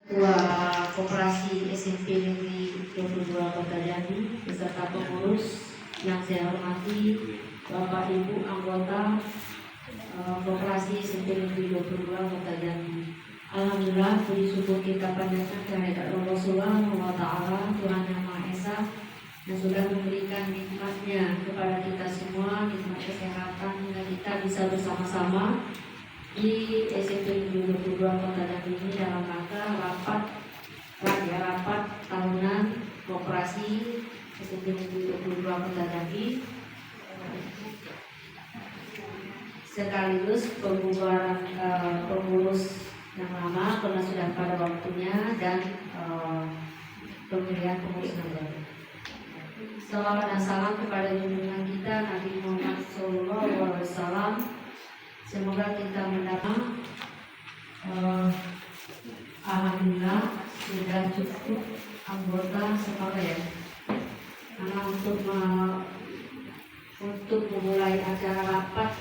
Ketua Koperasi SMP Negeri 22 Kota Jambi beserta pengurus yang saya hormati, Bapak Ibu anggota Koperasi SMP Negeri 22 Kota Jambi. Alhamdulillah, puji syukur kita panjatkan kehadirat Allah Subhanahu wa Ta'ala, Tuhan Yang Maha Esa, yang sudah memberikan nikmatnya kepada kita semua, nikmat kesehatan, hingga kita bisa bersama-sama di SMP Negeri 22 Kota Jambi ini dalam rangka rapat tahunan Koperasi SMP Negeri 22 Kota Jambi, sekaligus pembubaran pengurus yang lama karena sudah pada waktunya dan pemilihan pengurus yang baru. Salawat dan salam kepada junjungan kita Nabi Muhammad SAW. Semoga kita mendapat alhamdulillah sudah cukup anggota sekolah ya. Karena untuk memulai acara rapat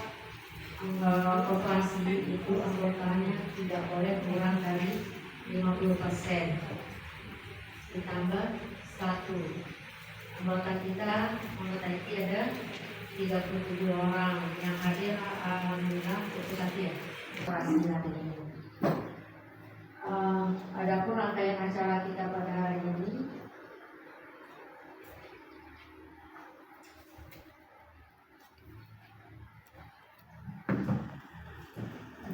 koperasi itu anggotanya tidak boleh kurang dari 50%, ditambah 1 anggota ini ada 37 orang yang hadir. Alhamdulillah itu tadi ya koperasi hari ini. Adapun rangkaian acara kita pada hari ini,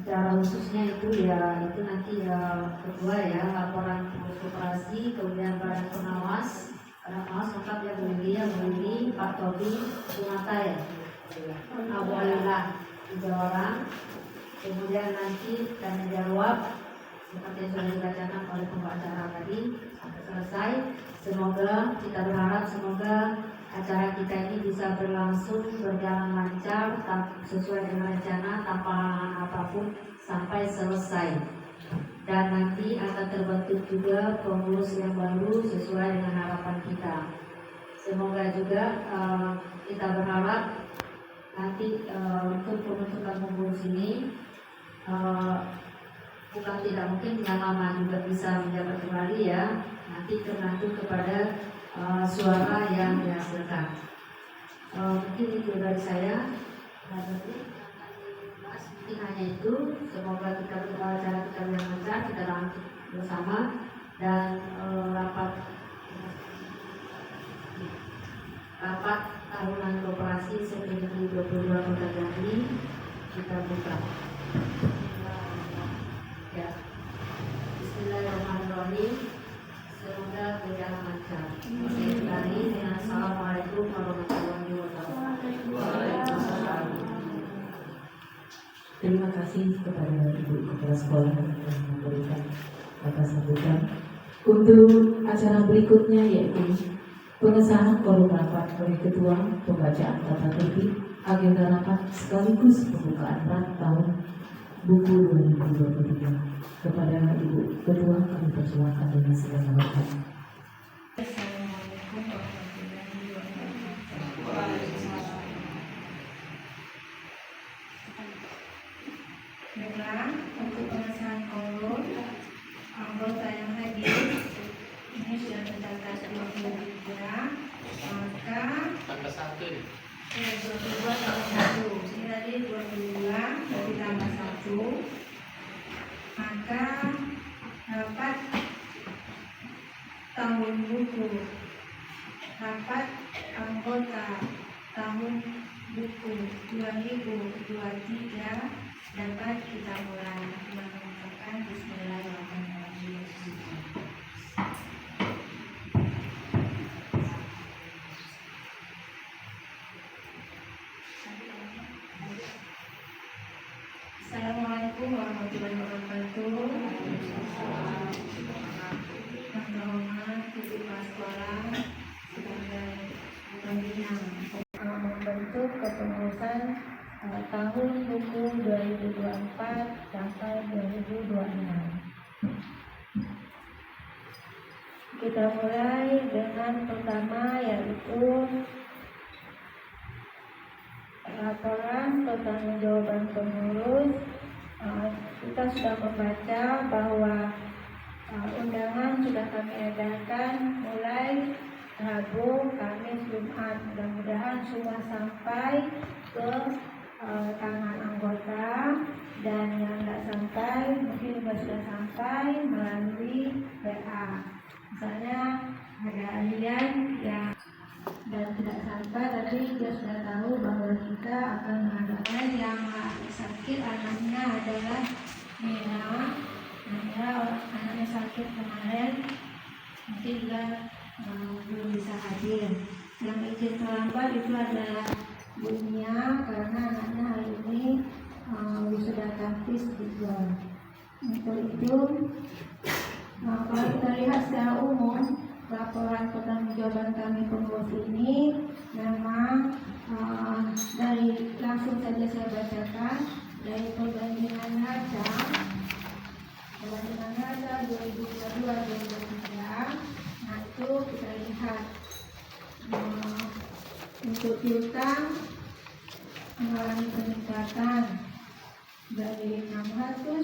acara khususnya itu nanti kedua ya, laporan koperasi, kemudian badan pengawas lengkap ya, Bu Lili, Pak Tobi, Sunata ya, Abu Alillah 3 orang. Kemudian nanti tanya jawab seperti yang sudah dibacakan oleh pembicara tadi sampai selesai. Kita berharap semoga acara kita ini bisa berjalan lancar sesuai dengan rencana tanpa halangan apapun sampai selesai. Dan nanti akan terbentuk juga pengurus yang baru sesuai dengan harapan kita. Semoga juga kita berharap nanti untuk pembentukan pengurus ini bukan tidak mungkin yang lama juga bisa menjabat kembali ya. Nanti tergantung kepada suara yang dihasilkan. Mungkin itu dari saya. Mungkin hanya itu. Semoga kita acara kita yang lancar, kita lanjut bersama, dan rapat tahunan koperasi SMP Negeri 22 Kota Jambi kita buka. Ya. Bismillahirrahmanirrahim. Semoga berjalan lancar. Assalamualaikum warahmatullahi wabarakatuh. Terima kasih kepada Ibu Kepala Sekolah yang memberikan kata sambutan. Untuk acara berikutnya yaitu pengesahan forum rapat oleh Ketua, pembacaan tata tertib, agenda rapat sekaligus pembukaan rak tahun buku 2023. Kepada Ibu Ketua kami persilakan dengan segala hormat. Assalamualaikum warahmatullahi wabarakatuh. Baiklah, untuk pengesahan forum anggota yang hadir ini sudah tercatat 23, maka tambah 1 nih. 22 tambah 1, ini tadi 22 berarti tambah 1, maka dapat tahun buku, rapat anggota tahun buku 2023 dapat kita mulai dengan mengucapkan Bismillahirrahmanirrahim. Assalamualaikum warahmatullahi wabarakatuh. Yang terhormat Ibu Kepala Sekolah sebagai pembina membentuk kepengurusan tahun buku 2024 sampai 2026. Kita mulai dengan pertama yaitu laporan pertanggungjawaban pengurus. Kita sudah membaca bahwa untuk sudah kami edarkan mulai Rabu, Kamis, Jumat. Mudah-mudahan semua sampai ke tangan anggota, dan yang nggak sampai mungkin juga sudah sampai melalui WA. Misalnya ada alien yang dan tidak sampai, tapi dia sudah tahu bahwa kita akan mengadakan yang sakit anaknya adalah Mira. Anaknya sakit kemarin, mungkin juga belum bisa hadir. Yang izin terlambat itu adalah Bunya, karena anaknya hari ini sudah taktis juga. Untuk itu, kalau kita lihat secara umum, laporan pertanggungjawaban kami pengurus ini memang dari langsung saja saya bacakan dari perbandingan harga 2022-2023. Nah, itu kita lihat untuk piutang mengalami peningkatan dari 600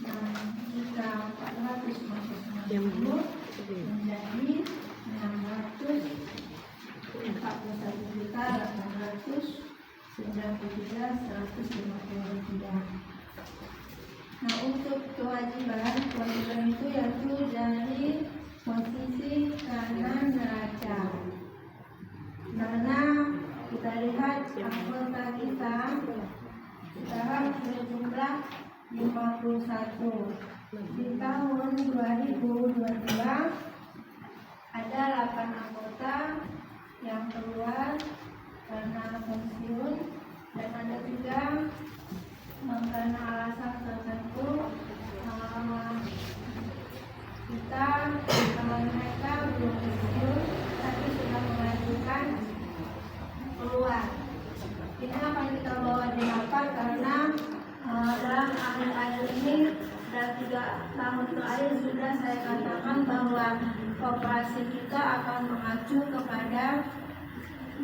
dan jika 450 menjadi 641.893.150 rupiah. Nah, untuk kewajiban itu yaitu dari posisi kanan neraca. Karena kita lihat anggota kita sekarang berjumlah 51. Di tahun 2022 ada 8 anggota yang keluar karena pensiun, dan ada juga karena alasan tertentu mereka belum pensiun tapi sudah mengajukan keluar. Ini akan kita bawa di rapat karena dalam akhir-akhir ini dan 3 tahun terakhir sudah saya katakan bahwa koperasi kita akan mengacu kepada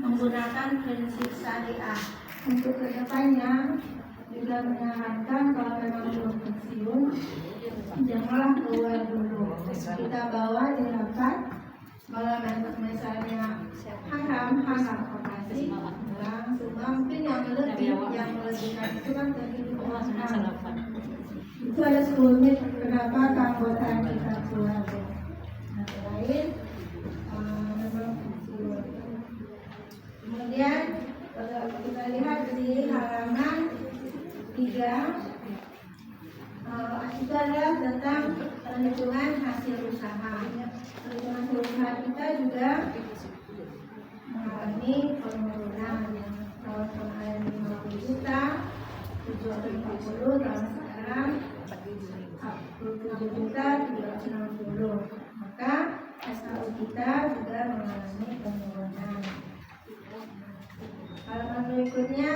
menggunakan prinsip syariah. Untuk kedepannya juga menyarankan kalau memang belum pensiun janganlah keluar dulu. Kita bawa di rapat kalau memang misalnya haram koperasi langsung, mungkin yang melebihkan itu kan tadi itu ada 10 menit kenapa keanggotaan kita keluar. Nah, lain memang pensiun. Kemudian kalau kita lihat di halaman 3 itu adalah tentang perhitungan hasil usaha. Perhitungan hasil usaha kita juga mengalami penurunan. Tahun kemarin 50 juta, 740, tahun sekarang 47 juta 360. Maka SKU kita juga mengalami penurunan. Halaman berikutnya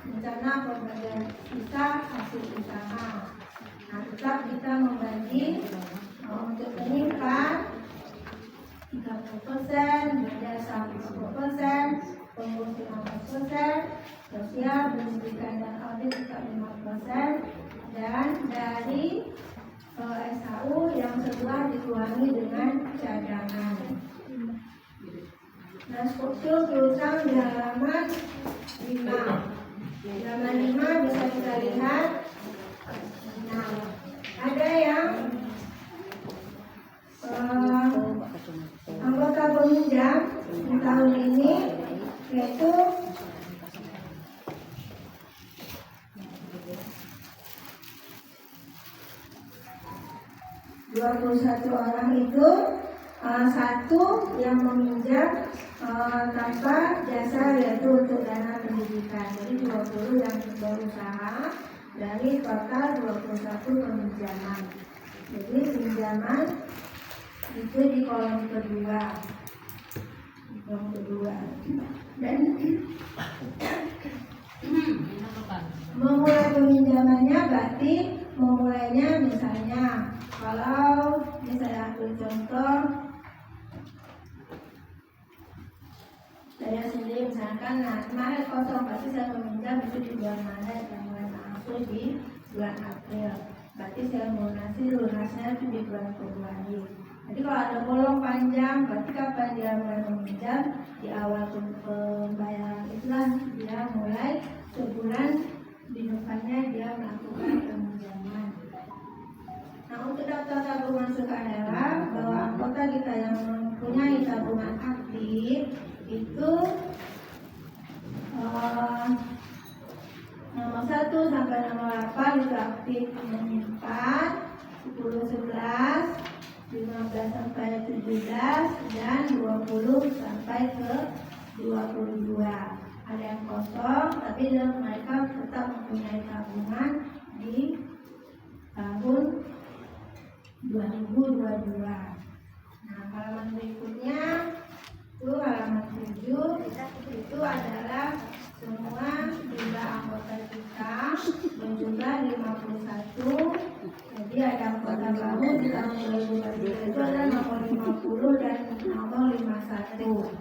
rencana pembagian sisa hasil usaha. Nah, tetap kita membagi untuk penyimpanan 30%, jasa 40%, pengurus 15%, sosial, pendidikan dan audit tetap 5%, dan dari SHU yang setelah dikurangi dengan cadangan. Nah, struktur piutang di halaman 5. Halaman 5 bisa kita lihat. Nah, ada yang anggota peminjam di tahun ini yaitu (21) orang itu satu yang meminjam tanpa jasa yaitu untuk dana pendidikan. Jadi 20 yang berusaha dari total 21 peminjaman. Jadi pinjaman itu di kolom kedua. Dan memulai peminjamannya berarti memulainya misalnya kalau saya ambil contoh saya sendiri misalkan, nah kemarin kosong pasti saya meminjam itu di bulan Maret, yang mulai langsung di bulan April. berarti lunasnya itu di bulan Februari. Jadi kalau ada bolong panjang, berarti kapan dia mulai meminjam? Di awal pembayaran itulah dia mulai sebulan di depannya dia melakukan peminjaman. Nah, untuk daftar tabungan sukarela, bahwa anggota kita yang mempunyai tabungan aktif itu nomor 1 sampai nomor 8 itu aktif menyimpan 10, 11, 15 sampai 17, dan 20 sampai ke 22. Ada yang kosong, tapi mereka tetap mempunyai tabungan di tahun 2022. Nah, halaman berikutnya itu halaman 7, itu adalah semua jumlah anggota kita berjumlah 51. Jadi ada anggota baru di tahun 2023 itu ada nomor 50 dan nomor 51.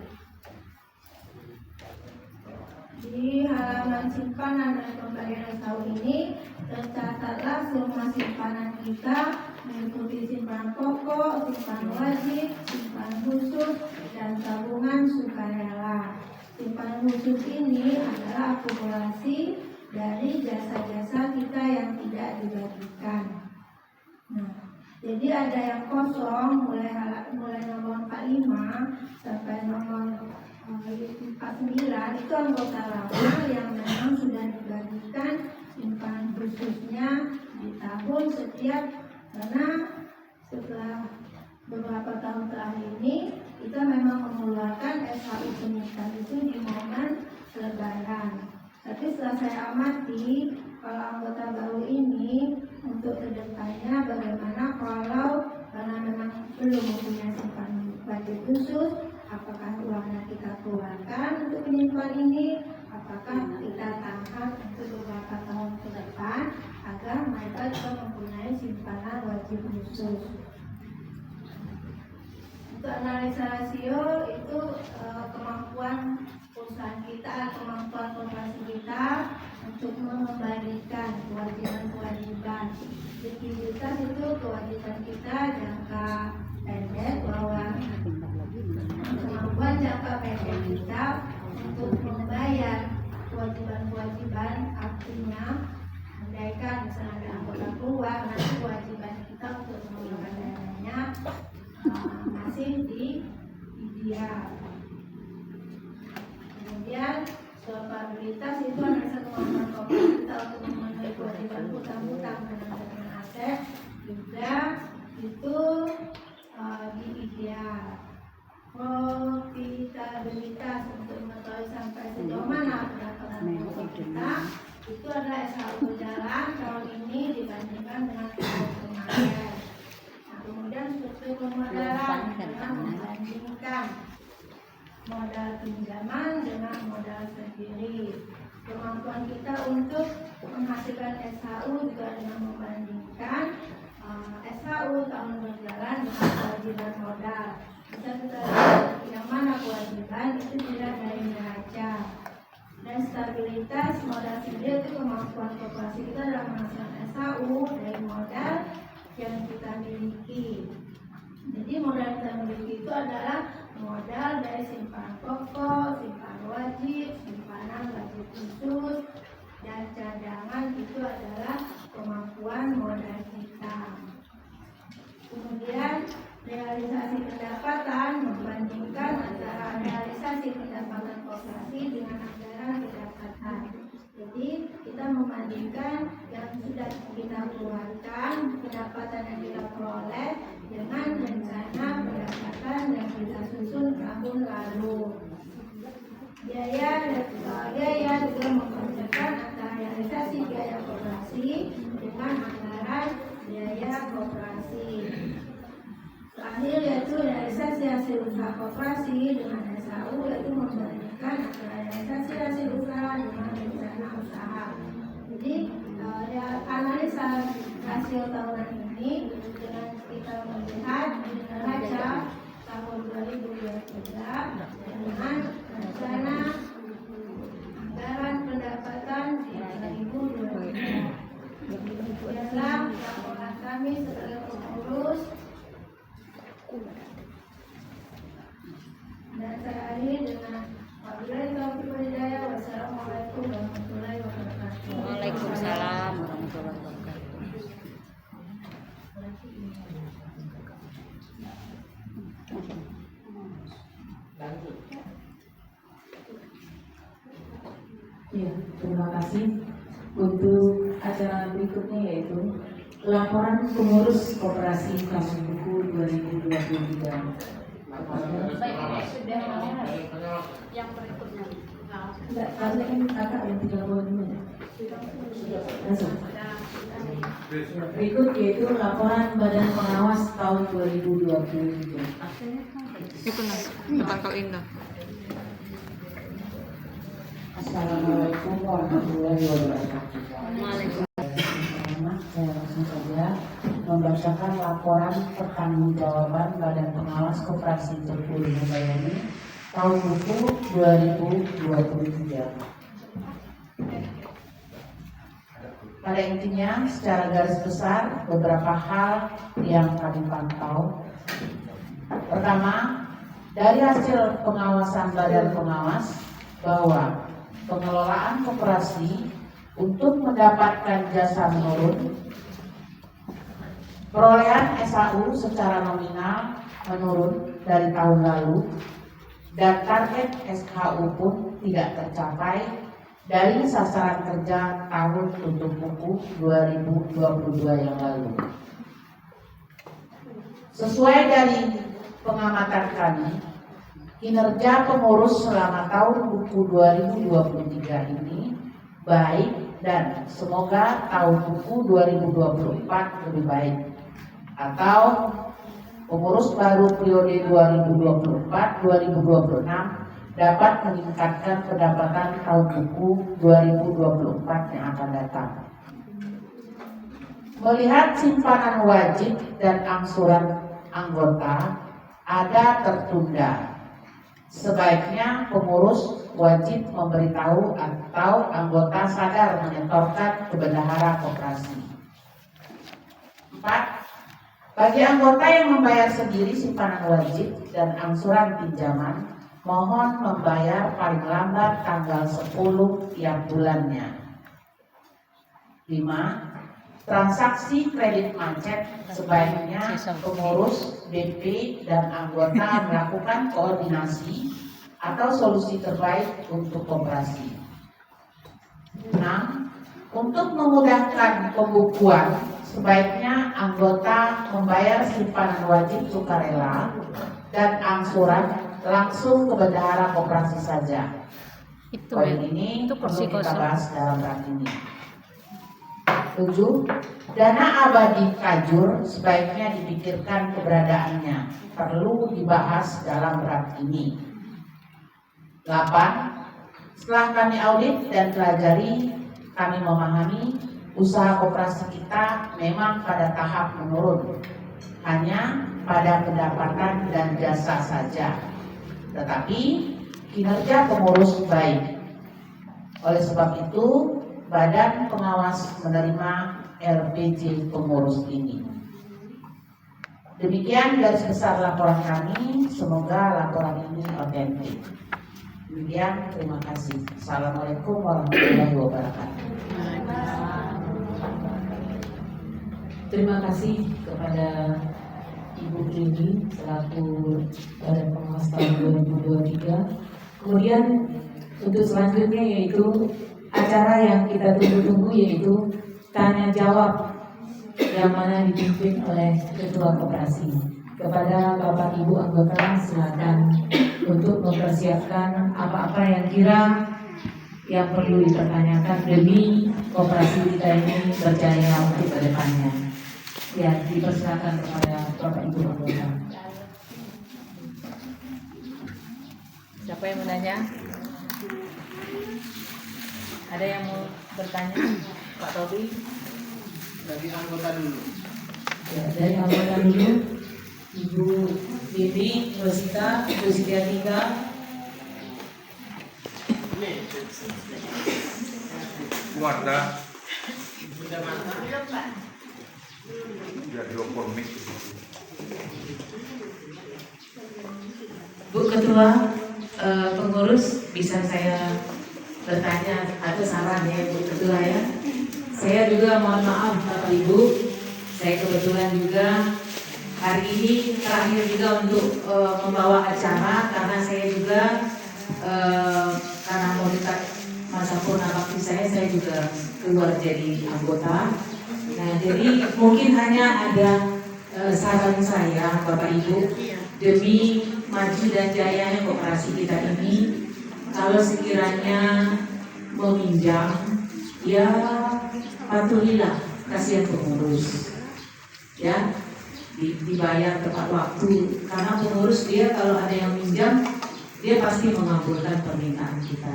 Di halaman simpanan dan pembayaran tahun ini tercatatlah semua simpanan kita mengikuti simpanan pokok, simpanan wajib, simpanan khusus, dan tabungan sukarela. Simpanan khusus ini adalah akumulasi dari jasa-jasa kita yang tidak dibagikan. Nah, jadi ada yang kosong mulai nomor 45 sampai nomor 49 itu anggota lama yang memang sudah dibagikan simpanan khususnya di tahun setiap, karena setelah beberapa tahun terakhir ini kita memang mengeluarkan SHU penyitaan itu di momen Lebaran. Tapi setelah saya amati, kalau anggota baru ini untuk kedepannya bagaimana kalau karena memang belum mempunyai simpanan wajib khusus, apakah uangnya kita keluarkan untuk penyimpan ini, apakah kita tahan untuk beberapa tahun ke depan agar mereka juga mempunyai simpanan wajib khusus. Untuk analisa rasio itu kemampuan perusahaan kita, kemampuan korporasi kita untuk mengembalikan kewajiban-kewajiban. Likuiditas itu kewajiban kita jangka pendek, bahwa kemampuan jangka pendek kita untuk membayar kewajiban-kewajiban, artinya andaikan misalnya ada anggota keluar, nanti kewajiban kita untuk mengeluarkan dananya masih di ideal. Kemudian solvabilitas itu adalah kemampuan korporasi kita untuk memenuhi kewajiban hutang-hutang dengan aset, juga itu di ideal. Profitabilitas untuk mengetahui sampai sejauh mana pendapatan kita itu adalah SHU berjalan tahun ini dibandingkan dengan tahun kemarin. Kemudian struktur pemodalan dengan membandingkan modal pinjaman dengan modal sendiri. Kemampuan kita untuk menghasilkan SHU juga dengan membandingkan SHU tahun berjalan dengan kewajiban modal. Bisa kita lihat yang mana kewajiban itu tidak dari neraca. Dan stabilitas modal sendiri itu kemampuan korporasi kita dalam menghasilkan SHU dari modal yang kita miliki. Jadi modal yang kita miliki itu adalah modal dari simpanan pokok, simpanan wajib, simpanan wajib khusus, dan cadangan itu adalah kemampuan modal kita. Kemudian realisasi pendapatan membandingkan antara realisasi pendapatan korporasi dengan anggaran pendapatan. Jadi kita membandingkan yang sudah kita keluarkan, pendapatan yang kita peroleh dengan rencana pendapatan yang kita susun tahun lalu. Biaya juga membandingkan antara realisasi biaya koperasi dengan anggaran biaya koperasi. Terakhir yaitu realisasi hasil usaha koperasi dengan SHU, yaitu membandingkan antara realisasi hasil usaha dengan rencana usaha. Jadi analisa rasio tahunan ini dengan kita melihat neraca tahun 2023 dengan rencana anggaran pendapatan di 2023. Demikianlah Dan saya akhiri dengan wabillahi taufiq wal hidayah. Wassalamualaikum warahmatullahi wabarakatuh. Waalaikumsalam warahmatullahi wabarakatuh. Ya, terima kasih. Untuk acara berikutnya yaitu laporan pengurus koperasi Kampung Buku 2023. Yang berikutnya. Enggak, karena kan kakak yang 35 menit. Langsung. Berikut yaitu laporan Badan Pengawas tahun 2023. Itu nah, tempat kau indah. Assalamualaikum warahmatullahi wabarakatuh. Saya langsung saja membacakan laporan pertanggungjawaban Badan Pengawas Koperasi Tebu Bayani tahun buku 2023. Pada intinya, secara garis besar beberapa hal yang kami pantau. Pertama, dari hasil pengawasan Badan Pengawas bahwa pengelolaan koperasi untuk mendapatkan jasa menurun, perolehan SAU secara nominal menurun dari tahun lalu, dan target SHU pun tidak tercapai dari sasaran kerja tahun tutup buku 2022 yang lalu. Sesuai dari pengamatan kami, kinerja pengurus selama tahun buku 2023 ini baik dan semoga tahun buku 2024 lebih baik. Atau pengurus baru periode 2024-2026 dapat meningkatkan pendapatan tahun buku 2024 yang akan datang. Melihat simpanan wajib dan angsuran anggota ada tertunda, sebaiknya pengurus wajib memberitahu atau anggota sadar menyetorkan ke bendahara koperasi. 4. Bagi anggota yang membayar sendiri simpanan wajib dan angsuran pinjaman, mohon membayar paling lambat tanggal 10 tiap bulannya. 5. Transaksi kredit macet sebaiknya pengurus, BP, dan anggota melakukan koordinasi atau solusi terbaik untuk koperasi. 6. Untuk memudahkan pembukuan, sebaiknya anggota membayar simpanan wajib sukarela dan angsuran langsung ke bendahara koperasi saja. Poin ini perlu kita bahas dalam rak ini. 7. Dana abadi kajur sebaiknya dipikirkan keberadaannya, perlu dibahas dalam rak ini. 8. Setelah kami audit dan pelajari, kami memahami usaha koperasi kita memang pada tahap menurun, hanya pada pendapatan dan jasa saja. Tetapi kinerja pengurus baik. Oleh sebab itu, Badan Pengawas menerima RPJ pengurus ini. Demikian garis besar laporan kami. Semoga laporan ini otentik. Demikian, terima kasih. Assalamualaikum warahmatullahi wabarakatuh. Terima kasih kepada Ibu Trini selaku Badan Pengawas tahun 2023. Kemudian untuk selanjutnya yaitu acara yang kita tunggu-tunggu yaitu tanya jawab yang mana dipimpin oleh Ketua Koperasi. Kepada Bapak Ibu anggota silakan untuk mempersiapkan apa-apa yang yang perlu dipertanyakan demi koperasi kita ini berjaya untuk ke depannya. Ya, dipersilakan kepada Bapak Ibu anggota. Siapa yang menanya? Ada yang mau bertanya? Pak Tobi? Dari anggota dulu. Ya, dari anggota dulu, Ibu Bibi, Rosita, Ibu Sitiatika. Warta. Ya, 2 mic. Bu Ketua, pengurus bisa saya bertanya atau saran ya Bu Ketua ya. Saya juga mohon maaf Bapak Ibu, saya kebetulan juga hari ini terakhir juga untuk membawa acara karena saya juga karena mau dekat masa purna bakti saya juga keluar jadi anggota. Nah jadi mungkin hanya ada saran saya Bapak Ibu demi maju dan jayanya koperasi kita ini, kalau sekiranya meminjam ya patuhilah, kasihan pengurus ya, dibayar tepat waktu karena pengurus dia kalau ada yang minjam dia pasti mengabulkan permintaan kita.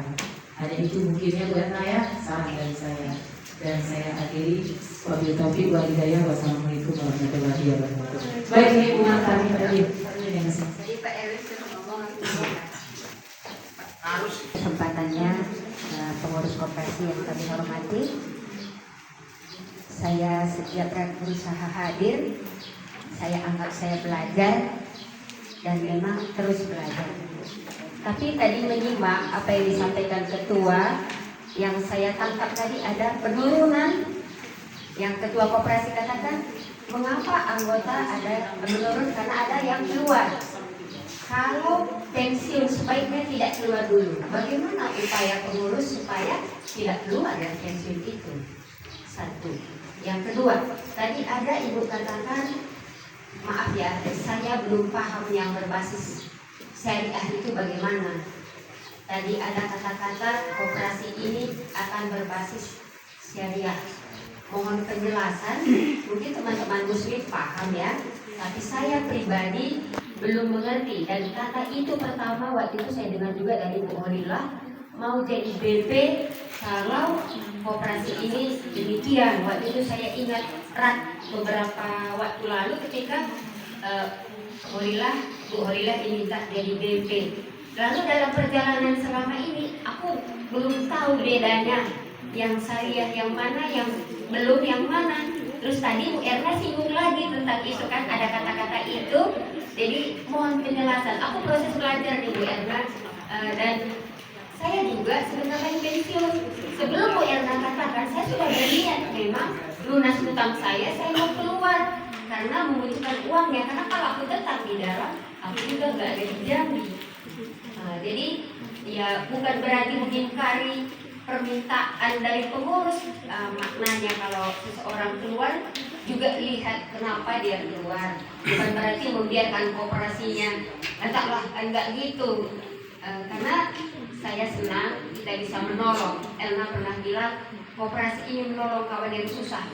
Hanya itu mungkin ya Bu Erna ya, saran dari saya. Dan saya akhiri, wabillahi taufiq wal hidayah. Wassalamualaikum warahmatullahi wabarakatuh. Baik, ini Bu Martani tadi. Jadi Pak RW sudah ngomong Harus. kesempatannya pengurus koperasi yang kami hormati. Saya setiap kali berusaha hadir, saya anggap saya belajar dan memang terus belajar. Tapi tadi menyimak apa yang disampaikan ketua, yang saya tangkap tadi ada penurunan. Yang ketua koperasi katakan, mengapa anggota ada menurun karena ada yang keluar. Kalau pensiun sebaiknya tidak keluar dulu. Bagaimana upaya pengurus supaya tidak keluar dari pensiun itu? Satu. Yang kedua, tadi ada ibu katakan, maaf ya, saya belum paham yang berbasis syariah itu bagaimana. Tadi ada kata-kata koperasi ini akan berbasis syariah. Mohon penjelasan, mungkin teman-teman muslim paham ya, tapi saya pribadi belum mengerti. Dan kata itu pertama waktu itu saya dengar juga dari Bu Horillah, mau jadi BP kalau koperasi ini demikian. Waktu itu saya ingat erat beberapa waktu lalu ketika Bu Horillah diminta jadi BP. Lalu dalam perjalanan selama ini aku belum tahu bedanya yang syariah yang mana, yang belum yang mana. Terus tadi Bu Erna singgung lagi tentang itu kan, ada kata-kata itu. Jadi mohon penjelasan. Aku proses belajar di Bu Erna dan saya juga sebenarnya pensiun. Sebelum Bu Erna katakan, saya sudah berniat memang lunas hutang saya mau keluar karena membutuhkan uangnya. Karena kalau aku tetap di dalam, aku juga nggak ada dijamin. Jadi ya bukan berarti mengingkari permintaan dari pengurus. Maknanya kalau seseorang keluar juga lihat kenapa dia keluar. Bukan berarti membiarkan kooperasinya. Entahlah, enggak gitu. Karena saya senang kita bisa menolong. Elna pernah bilang kooperasi ini menolong kawan yang susah.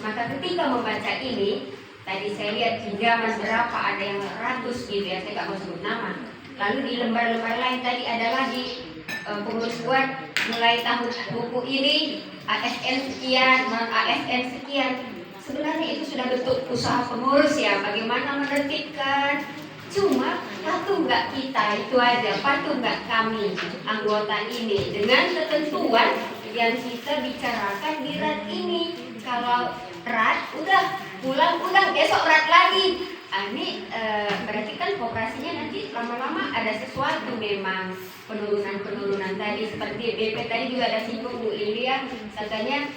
Maka ketika membaca ini, tadi saya lihat di zaman berapa ada yang ratus gitu ya, saya nggak mau sebut nama. Lalu di lembar-lembar lain tadi ada lagi pengurus buat mulai tahun buku ini ASN sekian, non ASN sekian. Sebenarnya itu sudah bentuk usaha pengurus ya, bagaimana menertibkan. Cuma patuh nggak kita, itu aja, patuh nggak kami anggota ini dengan ketentuan yang kita bicarakan di RAT ini. Kalau RAT udah pulang, udah besok RAT lagi. Ini berarti kan kooperasinya nanti lama-lama ada sesuatu memang penurunan tadi, seperti BP tadi juga ada singgung Bu Lilia, katanya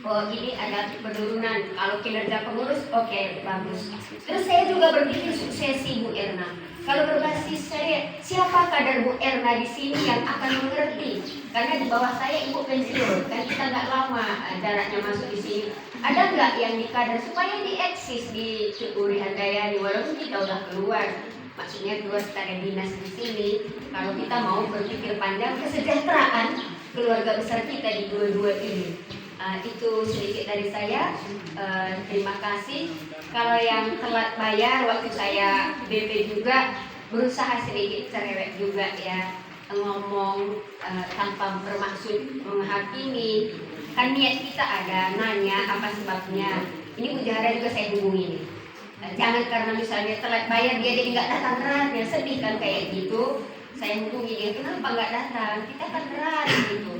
oh ini ada penurunan kalau kinerja pengurus, oke, bagus. Terus saya juga berpikir suksesi Bu Erna. Kalau berbasis saya, siapa kader Bu Erna di sini yang akan mengerti? Karena di bawah saya ibu pensiun, kan kita nggak lama jaraknya masuk di sini. Ada nggak yang di kader supaya dieksis di Cukuri Handayani walaupun kita udah keluar? Maksudnya keluar secara dinas di sini. Kalau kita mau berpikir panjang kesejahteraan keluarga besar kita di dua-dua ini. Itu sedikit dari saya. Terima kasih. Kalau yang telat bayar waktu saya BP juga berusaha sedikit cerewet juga ya, ngomong tanpa bermaksud menghakimi. Kan niat kita ada nanya apa sebabnya. Ini Bu Jahara juga saya hubungi nih. Jangan karena misalnya telat bayar dia jadi nggak datang RAT, ya sedih kan kayak gitu. Saya hubungi dia, kenapa nggak datang? Kita kan RAT gitu.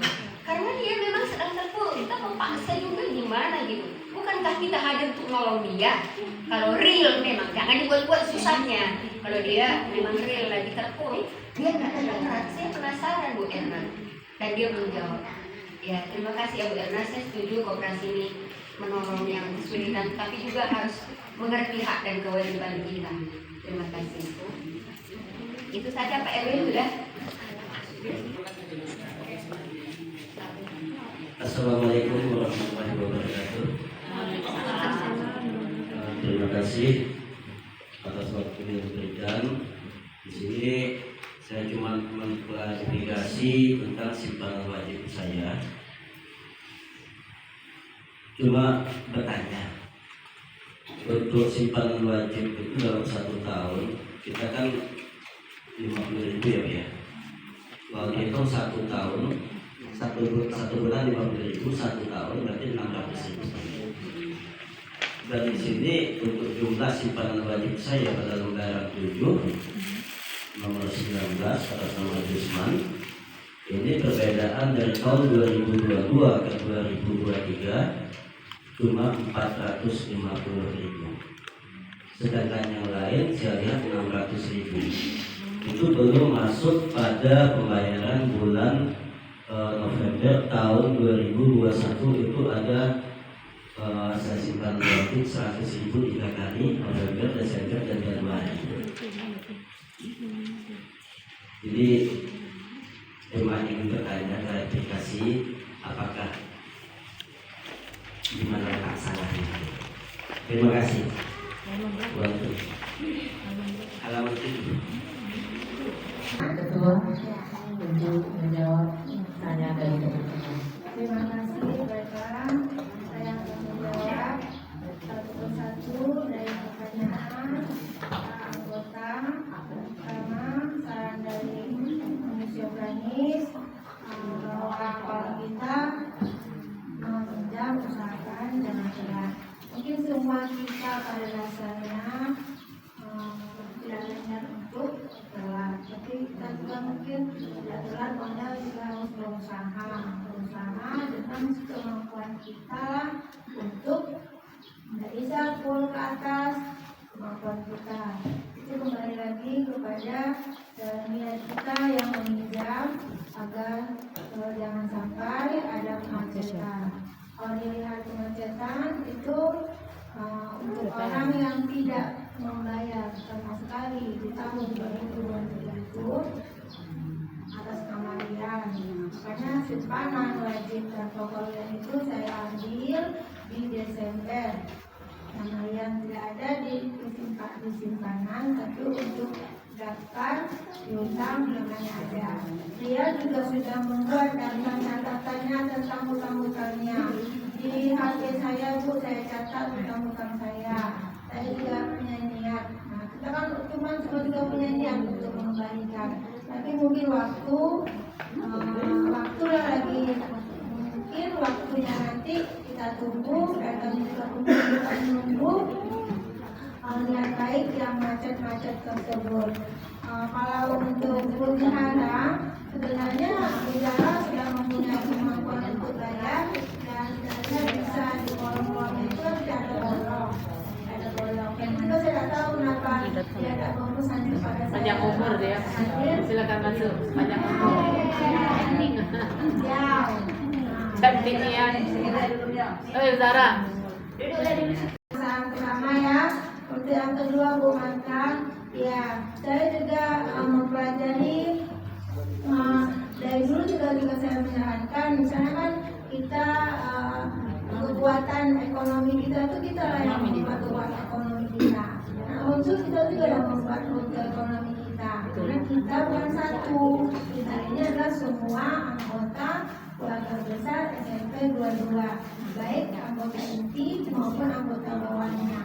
Karena dia memang sedang terpuruk, kita memaksa juga gimana gitu. Bukankah kita hadir untuk nolong dia? Kalau real memang, jangan dibuat-buat susahnya. Kalau dia memang real lagi terpuruk, dia nggak ada berat. Saya penasaran Bu Erna. Dan dia menjawab, ya terima kasih ya Bu Erna, saya setuju koperasi ini menolong yang kesulitan, tapi juga harus mengerti hak dan kewajiban kita. Terima kasih Bu. Itu saja Pak RW sudah. Assalamualaikum warahmatullahi wabarakatuh. Terima kasih atas waktu yang diberikan. Di sini saya cuma mengklarifikasi tentang simpanan wajib saya. Cuma bertanya, untuk simpanan wajib itu dalam 1 tahun kita kan 50.000 ya, Pak ya. Kalau hitung 1 tahun, satu bulan 50.000, 1 tahun berarti 600.000. Dan di sini untuk jumlah simpanan wajib saya pada lembaran 7 nomor 19 atas nama Jusman, ini perbedaan dari tahun 2022 ke 2023 cuma 450.000. Sedangkan yang lain saya lihat 600.000. Itu belum masuk pada pembayaran bulan November tahun 2021. Itu ada saya simpan wajib 100.000 3 kali, November, Desember, dan Januari. Jadi cuma ingin bertanya klarifikasi apakah gimana pelaksananya. Terima kasih. Waduh. Halaman 7. Ketua untuk menjawab tanya dari teman-teman. Terima kasih baiklah. Saya akan menjawab satu persatu dari pertanyaan anggota. Pertama, saran dari Komisi Organis bahwa kalau kita meminjam usahakan jangan berat. Mungkin semua kita pada dasarnya tidak niat untuk telat, tapi kita juga mungkin tidak telat, padahal juga harus berusaha dengan kemampuan kita untuk tidak bisa full ke atas kemampuan kita. Itu kembali lagi kepada niat kita yang meminjam agar jangan sampai ada kemacetan. Kalau dilihat kemacetan itu untuk orang yang tidak membayar sama sekali di tahun 2027 atas kemarian. Makanya simpanan wajib dan pokoknya itu saya ambil di Desember. Yang tidak ada di simpanan, tapi untuk daftar piutang belum ada. Dia juga sudah membuat daftar catatannya tentang hutang-hutangnya. Di HP saya Bu, saya catat hutang-hutang saya. Saya juga punya niat. Nah, kita kan cuma juga punya niat untuk mengembalikan. Tapi mungkin waktu lagi, mungkin waktunya nanti kita tunggu, dan juga untuk kita menunggu niat baik yang macet-macet tersebut. Kalau untuk Bujara, sebenarnya Bujara sudah mempunyai kemampuan untuk bayar, dan saya bisa di kolom-kolom itu tidak ada bolong. Yang itu saya tidak tahu kenapa dia tidak fokus hanya pada saya. Panjang umur dia. Silakan masuk. Panjang umur. Jauh. Cantiknya. Zara. Yang pertama ya, untuk yang kedua Bu Mantan, ya saya juga mempelajari dari dulu juga saya menyarankan, misalnya kan kita kekuatan ekonomi kita itu kita lah yang membuat kekuatan ekonomi kita. Nah, unsur kita juga yang membuat unsur ekonomi kita. Karena kita bukan satu, kita ini adalah semua anggota keluarga besar SMP 22, baik anggota inti maupun anggota bawahnya.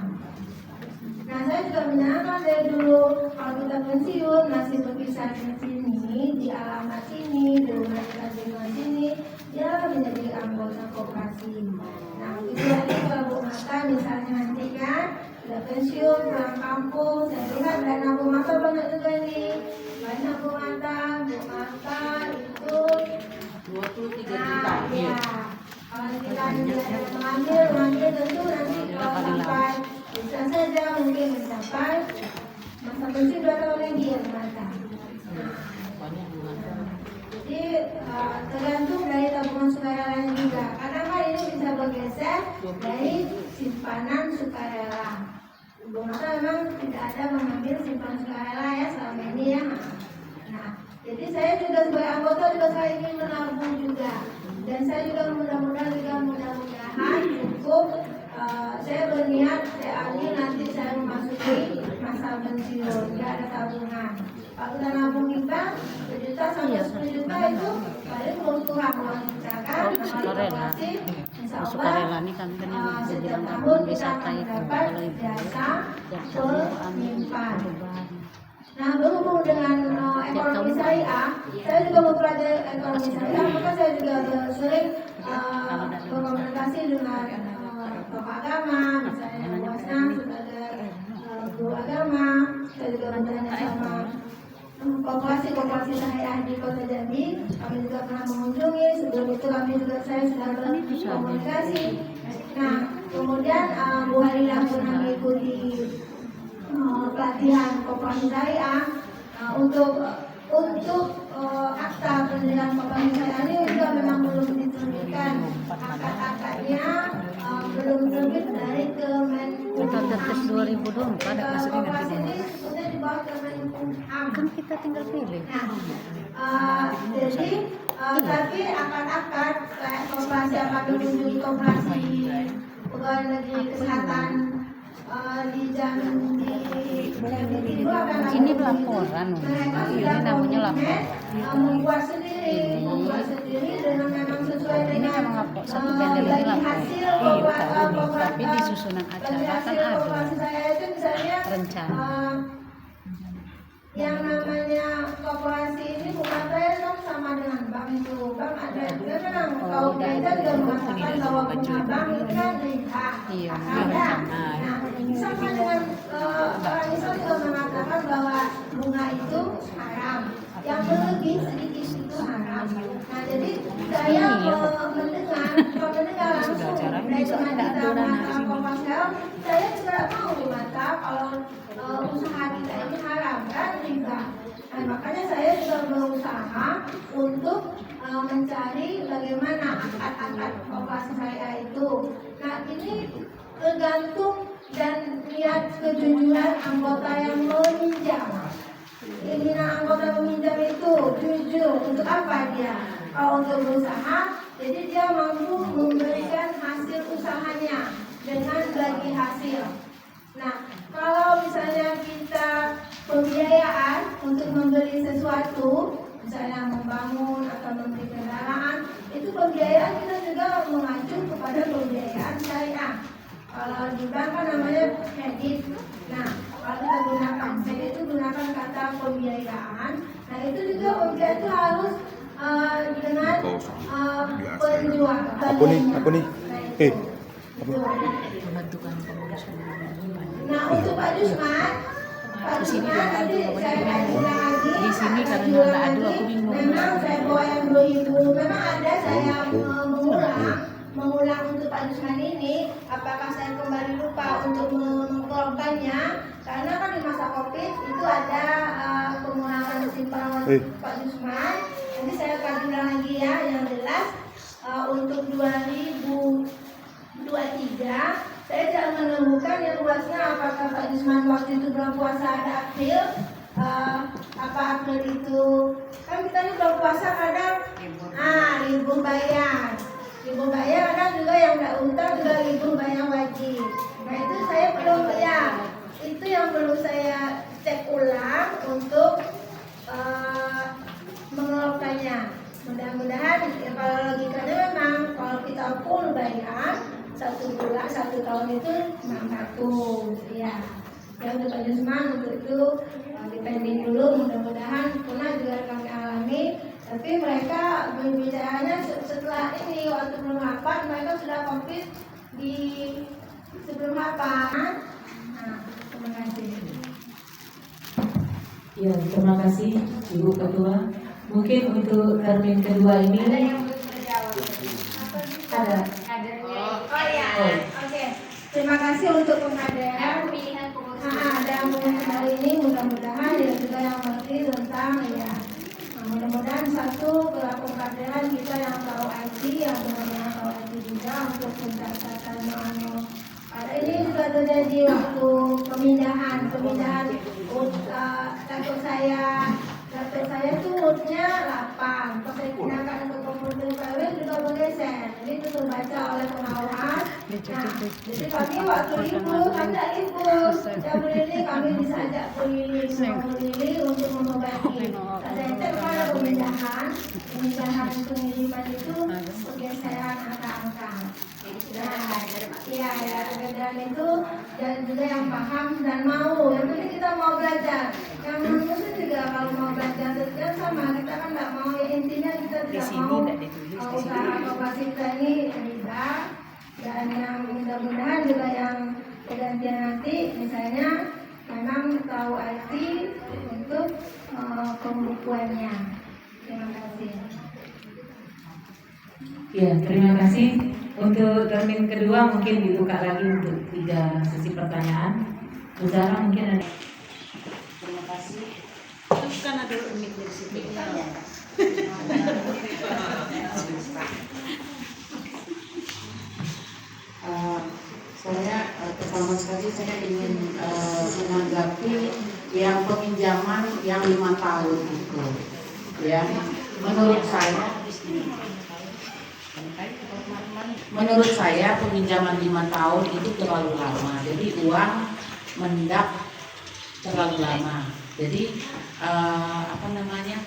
Nah, saya juga menyarankan dari dulu kalau kita pensiun masih berkisar di sini, di alamat ini, di rumah kita di sini, dia menjadi anggota koperasi. Nah, itu lagi kalau Bu Mata misalnya nanti kan sudah pensiun pulang kampung, saya lihat dana Bu Mata banyak juga nih, banyak Bu Mata itu 23 juta. Ya, kalau kita mengambil tentu nanti kalau sampai bisa saja mungkin mencapai masa pensiun 2 tahun lagi ya teman-teman. Jadi tergantung dari tabungan sukarela juga. Karena kan ini bisa bergeser dari simpanan sukarela. Ibu Mata memang tidak ada mengambil simpanan sukarela ya selama ini ya. Nah, jadi saya juga sebagai anggota juga saya ingin menabung juga. Dan saya juga mudah-mudahan cukup. Saya berniat saya ambil nanti saya memasuki masa pensiun, tidak ada tabungan. Kalau kita nabung kita 1 juta sampai 10 juta itu paling kebutuhan uang kita kan, operasi, insya Allah setiap tahun kita akan mendapat jasa penyimpan. Nah, berhubung dengan ekonomi syariah, saya juga mempelajari ekonomi syariah, maka saya juga sering berkomunikasi dengan tokoh agama, misalnya luasnya sebagai guru agama. Saya juga bertanya sama koperasi syariah di Kota Jambi. Kami juga pernah mengunjungi. Sebelum itu saya sudah berkomunikasi. Nah, kemudian Bu Halilah pernah mengikuti pelatihan koperasi syariah untuk akta pendirian koperasi syariah ini juga memang belum diterbitkan. Akta-aktanya belum terbit dari Kemenkumham. 2024 Koperasi ini sudah dibawa ke Kemenkumham. kan kita tinggal pilih. Jadi tapi akad-akad kayak koperasi akan mengunjungi koperasi pegawai negeri kesehatan dijamin di Ini laporan, ini namanya laporan. membuat sendiri dengan memang sesuai dengan satu bendel ini bagi laporan. hasil Tapi di susunan bagi acara kan hasil ada koperasi saya itu misalnya rencana. yang namanya koperasi ini bukan saya dong sama dengan bank itu. Bank ada juga memang kalau kita juga mengatakan bahwa bunga bank itu kan riba. Iya, Ada. Nah, sama dengan orang Islam juga mengatakan bahwa bunga itu haram. Yang berlebih sedikit itu haram. Nah, jadi saya mendengar langsung dari teman kita mata koperasi, saya tidak mau mata kalau usaha kita ini haram kan riba. Nah, makanya saya juga berusaha untuk mencari bagaimana akad-akad koperasi syariah itu. Nah, ini tergantung dan lihat kejujuran anggota yang meminjam. Keinginan anggota meminjam itu jujur untuk apa dia? Kalau untuk berusaha, jadi dia mampu memberikan hasil usahanya dengan bagi hasil. Nah, kalau misalnya kita pembiayaan untuk membeli sesuatu, misalnya membangun atau membeli kendaraan, itu pembiayaan kita juga mengacu kepada pembiayaan syariah. Kalau di bank kan namanya kredit. Nah, kalau kita gunakan kredit itu gunakan kata pembiayaan. Nah, itu juga pembiayaan itu harus dengan penjual. Apa nih? Nah, untuk Pak Jusman nanti saya bilang lagi. Di sini karena jual nggak ada, lagi. aku bingung. Memang saya bawa yang 2000. Memang ada saya mengulang untuk Pak Jusman ini. Apakah saya kembali lupa untuk mengkolokkannya? Karena kan di masa COVID itu ada pengurangan simpanan Pak Jusman. Nanti saya akan bilang lagi ya, yang jelas untuk 2023 saya tidak menemukan yang luasnya apakah Pak Jusman waktu itu bulan puasa ada April, apa April itu kan kita ini bulan puasa kadang libur bayar kadang juga yang nggak utang juga libur bayar wajib. Nah itu saya belum itu yang belum saya cek ulang untuk mengelolanya. Mudah-mudahan ya, kalau logikanya memang kalau kita full bayar 1 bulan 1 tahun itu 600 ya. Ya untuk Pak Jusman untuk itu dipending dulu, mudah-mudahan pernah juga kami alami. Tapi mereka berbicaranya setelah ini waktu belum rapat mereka sudah komplit di sebelum rapat. Nah, terima kasih. Ya, terima kasih Ibu Ketua. Mungkin untuk termin kedua ini Ada yang belum terjawab. Ada. Oh iya. Oke. Terima kasih untuk penghadiran. Pemilihan pengurus. Dan pengurus hari ini mudah-mudahan ya juga yang mengerti tentang ya. Nah, mudah-mudahan satu penghadiran kita yang tahu IT, yang benar-benar tahu IT juga untuk mencatatkan ada ini juga terjadi waktu pemindahan dapur saya tuh moodnya 8, pas saya pindahkan ke komputer private juga bergeser. Jadi itu terbaca oleh pengawas. Nah, jadi kami waktu libur, kami tak libur. Yang ini kami bisa ajak keliling untuk memperbaiki. Saya cek pada pemindahan pengiriman itu pergeseran angka-angka. Nah, iya ya, perbedaan itu dan juga yang paham dan mau. Yang penting kita mau belajar. Yang manusia juga kalau mau belajar dan sama kita kan nggak mau ya, intinya kita tidak mau usaha koperasi kita ini riba. Dan yang mudah-mudahan juga yang pergantian nanti misalnya memang tahu IT untuk pembukuannya. Terima kasih. Ya, terima kasih. Untuk termin kedua mungkin dibuka lagi untuk 3 sesi pertanyaan. Bu Zahra mungkin ada. Terima kasih. Itu kan ada unik dari situ. Saya pertama sekali saya ingin menanggapi yang peminjaman yang 5 tahun itu, ya. Menurut saya peminjaman 5 tahun itu terlalu lama. Jadi uang mendap terlalu lama. Jadi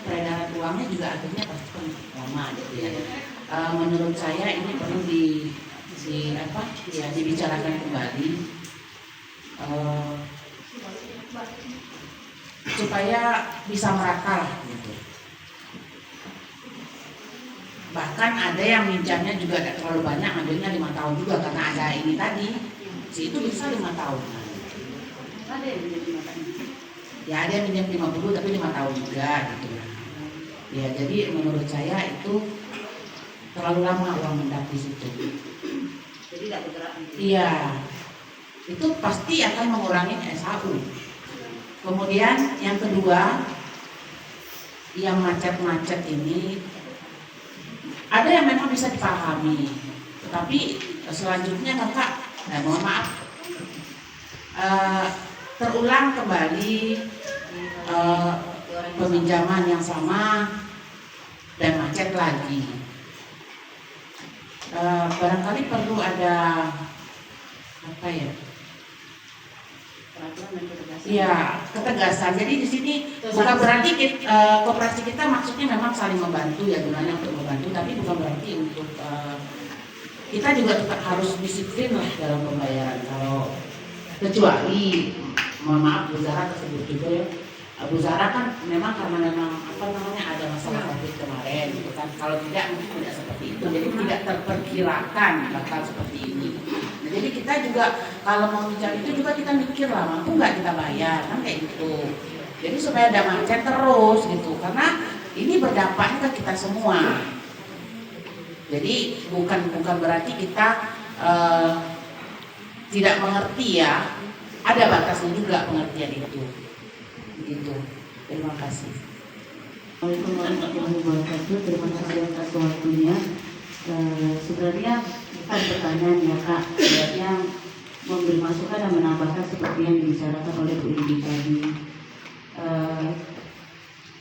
peredaran uangnya juga akhirnya pasti lama gitu ya. Menurut saya ini perlu dibicarakan kembali supaya bisa merakal gitu. Bahkan ada yang minjamnya juga tidak terlalu banyak, ambilnya 5 tahun juga karena ada ini tadi, itu bisa 5 tahun. Ada yang minjam 5 tahun. Ya ada yang minjam 50 tapi 5 tahun juga gitu. Ya jadi menurut saya itu terlalu lama uang mendap di situ. Jadi tidak bergerak. Iya, itu pasti akan mengurangi SHU. Kemudian yang kedua, yang macet-macet ini ada yang memang bisa dipahami, tetapi selanjutnya kakak, mohon maaf, terulang kembali peminjaman yang sama dan macet lagi. Barangkali perlu ada ketegasan. Jadi di sini bukan berarti koperasi kita maksudnya memang saling membantu ya, gunanya untuk membantu, tapi bukan berarti untuk kita juga tetap harus disiplin lah dalam pembayaran. Kalau kecuali, mohon maaf Bu Zahra tersebut juga ya. Bu Zahra kan memang karena ada masalah COVID kemarin gitu kan. Kalau tidak mungkin tidak seperti itu. Jadi tidak terperkirakan bakal seperti ini. Nah, jadi kita juga kalau mau mencari itu juga kita mikir lah, mampu nggak kita bayar kan kayak gitu. Jadi supaya ada macet terus gitu. Karena ini berdampaknya ke kita semua. Jadi bukan berarti kita tidak mengerti ya. Ada batasnya juga pengertian itu. Gitu. Terima kasih. Assalamualaikum warahmatullahi wabarakatuh. Terima kasih atas waktunya. Sebenarnya bukan pertanyaan ya Kak, sebenarnya memberi masukan dan menambahkan seperti yang dibicarakan oleh Bu Indi tadi.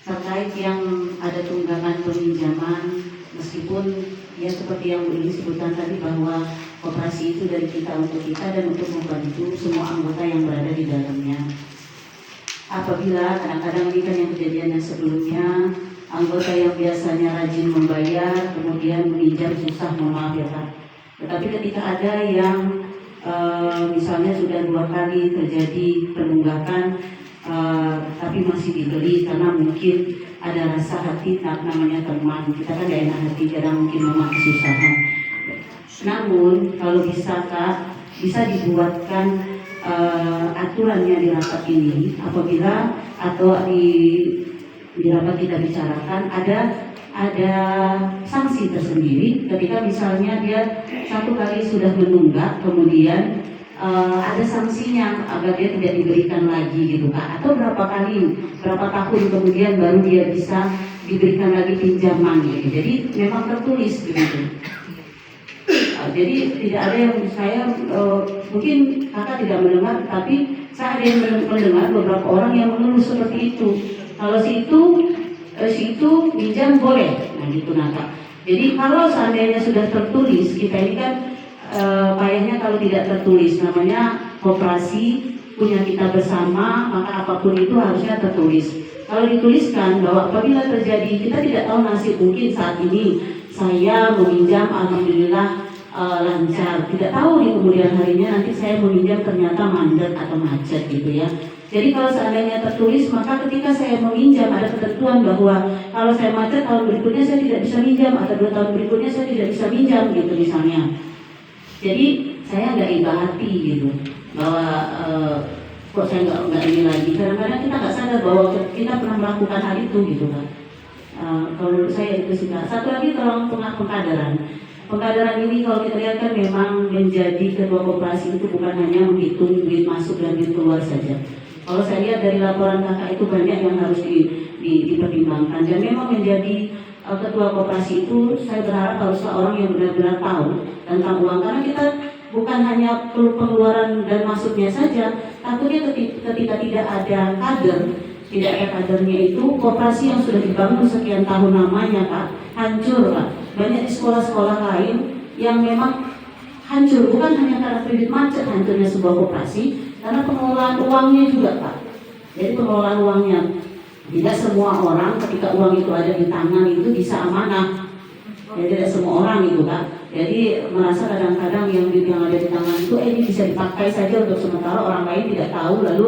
Terkait yang ada tunggangan peminjaman, meskipun ya seperti yang Bu Indi sebutkan tadi bahwa koperasi itu dari kita untuk kita dan untuk membantu semua anggota yang berada di dalamnya. Apabila kadang-kadang ini kan yang kejadian yang sebelumnya, anggota yang biasanya rajin membayar kemudian meminjam susah, mohon maaf ya Kak. Tetapi ketika ada yang misalnya sudah 2 kali terjadi penunggakan tapi masih dibeli karena mungkin ada rasa hati, namanya teman, kita kan gak enak hati, kadang mungkin memang kesusahan. Namun kalau bisa Kak, bisa dibuatkan aturan yang di rapat ini, apabila atau di rapat kita bicarakan ada ada sanksi tersendiri ketika misalnya dia satu kali sudah menunggak, kemudian ada sanksinya agar dia tidak diberikan lagi gitu Kak, atau berapa tahun kemudian baru dia bisa diberikan lagi pinjaman gitu. Jadi memang tertulis begitu. Jadi tidak ada yang saya mungkin Kakak tidak mendengar, tapi saya ada yang mendengar beberapa orang yang mengeluh seperti itu. Kalau si itu pinjam boleh, nah gitu Kak. Jadi kalau seandainya sudah tertulis, kita ini kan payahnya kalau tidak tertulis, namanya koperasi punya kita bersama, maka apapun itu harusnya tertulis. Kalau dituliskan bahwa apabila terjadi, kita tidak tahu nasib, mungkin saat ini saya meminjam, alhamdulillah lancar, tidak tahu di kemudian harinya nanti saya meminjam ternyata mandat atau macet gitu ya. Jadi kalau seandainya tertulis, maka ketika saya meminjam ada ketentuan bahwa kalau saya macet tahun berikutnya saya tidak bisa minjam, atau 2 tahun berikutnya saya tidak bisa minjam gitu misalnya. Jadi saya nggak ibahati gitu bahwa kok saya nggak ini lagi. Kadang-kadang kita nggak sadar bahwa kita pernah melakukan hal itu gitu kan. Kalau menurut saya itu sih. Satu lagi tolong pengkaderan. Pengkaderan ini kalau kita lihat kan memang menjadi ketua koperasi itu bukan hanya menghitung duit masuk dan duit keluar saja. Kalau saya lihat dari laporan Kakak itu banyak yang harus dipertimbangkan, dan memang menjadi ketua koperasi itu saya berharap haruslah orang yang benar-benar tahu tentang uang, karena kita bukan hanya pengeluaran dan masuknya saja, takutnya ketika tidak ada kadernya itu koperasi yang sudah dibangun sekian tahun namanya Pak hancur Pak. Banyak di sekolah-sekolah lain yang memang hancur, bukan hanya karena kredit macet hancurnya sebuah koperasi, karena pengelolaan uangnya juga Pak. Jadi pengelolaan uangnya, tidak semua orang ketika uang itu ada di tangan itu bisa amanah. Ya, tidak semua orang itu Pak. Jadi merasa kadang-kadang yang ada di tangan itu ini bisa dipakai saja untuk sementara, orang lain tidak tahu, lalu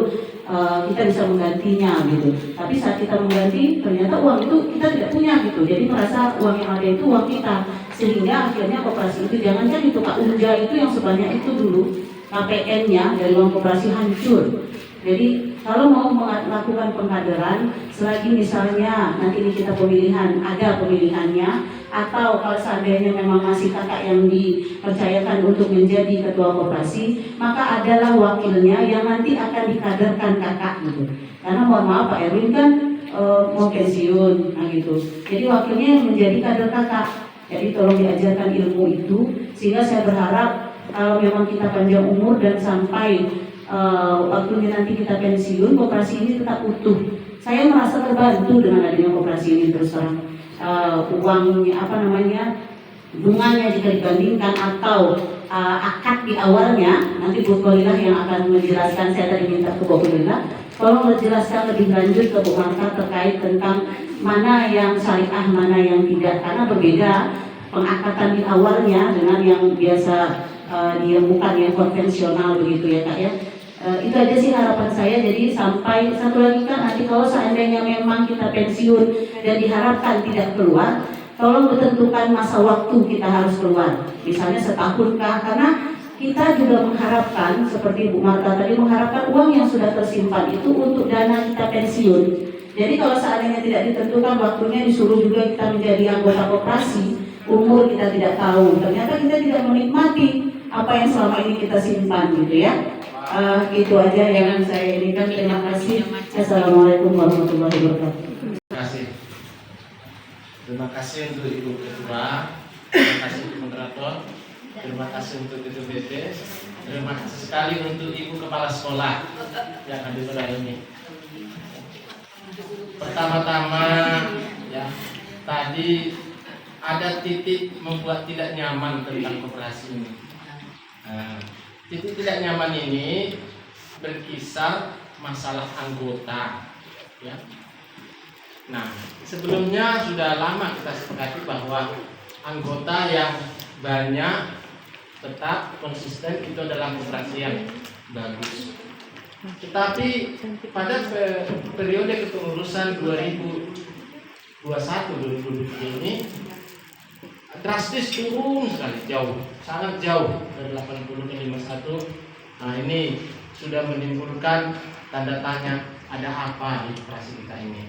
kita bisa menggantinya gitu. Tapi saat kita mengganti ternyata uang itu kita tidak punya gitu. Jadi merasa uang yang ada itu uang kita, sehingga akhirnya koperasi itu jangankan itu Kak, Unja itu yang sebanyak itu dulu KPN-nya dari uang koperasi hancur. Jadi kalau mau melakukan pengkaderan, selagi misalnya nanti ini kita ada pemilihannya, atau kalau seandainya memang masih Kakak yang dipercayakan untuk menjadi ketua koperasi, maka adalah wakilnya yang nanti akan dikaderkan Kakak gitu. Karena mohon maaf Pak Erwin kan mau pensiun, nah gitu. Jadi wakilnya yang menjadi kader Kakak. Jadi tolong diajarkan ilmu itu, sehingga saya berharap kalau memang kita panjang umur dan sampai waktunya nanti kita pensiun, koperasi ini tetap utuh. Saya merasa terbantu dengan adanya koperasi ini terus terang. Uangnya bunganya jika dibandingkan atau akad di awalnya, nanti Bu Kolilah yang akan menjelaskan. Saya tadi minta ke Bu Kolilah, tolong menjelaskan lebih lanjut ke Bu Marta terkait tentang mana yang syariah, mana yang tidak, karena berbeda pengakatan di awalnya dengan yang biasa dia bukan yang konvensional begitu ya Kak ya. Itu aja sih harapan saya. Jadi sampai satu lagi kan, nanti kalau seandainya memang kita pensiun dan diharapkan tidak keluar, tolong ditentukan masa waktu kita harus keluar, misalnya setahun kah, karena kita juga mengharapkan seperti Bu Marta tadi, mengharapkan uang yang sudah tersimpan itu untuk dana kita pensiun. Jadi kalau seandainya tidak ditentukan waktunya, disuruh juga kita menjadi anggota koperasi, umur kita tidak tahu, ternyata kita tidak menikmati apa yang selama ini kita simpan gitu ya. Itu aja yang saya inginkan. Terima kasih. Assalamualaikum warahmatullahi wabarakatuh. Terima kasih untuk Ibu Ketua, terima kasih untuk moderator, terima kasih untuk Ketua BP, terima kasih sekali untuk Ibu Kepala Sekolah yang hadir pada hari ini. Pertama-tama ya, tadi ada titik membuat tidak nyaman tentang koperasi ini. Titik tidak nyaman ini berkisar masalah anggota ya. Nah, sebelumnya sudah lama kita sepakati bahwa anggota yang banyak tetap konsisten itu adalah koperasi yang bagus. Tetapi pada periode kepengurusan 2021-2023 ini drastis turun sekali, sangat jauh dari 80 ke 51. Nah, ini sudah menimbulkan tanda tanya, ada apa di koperasi kita ini.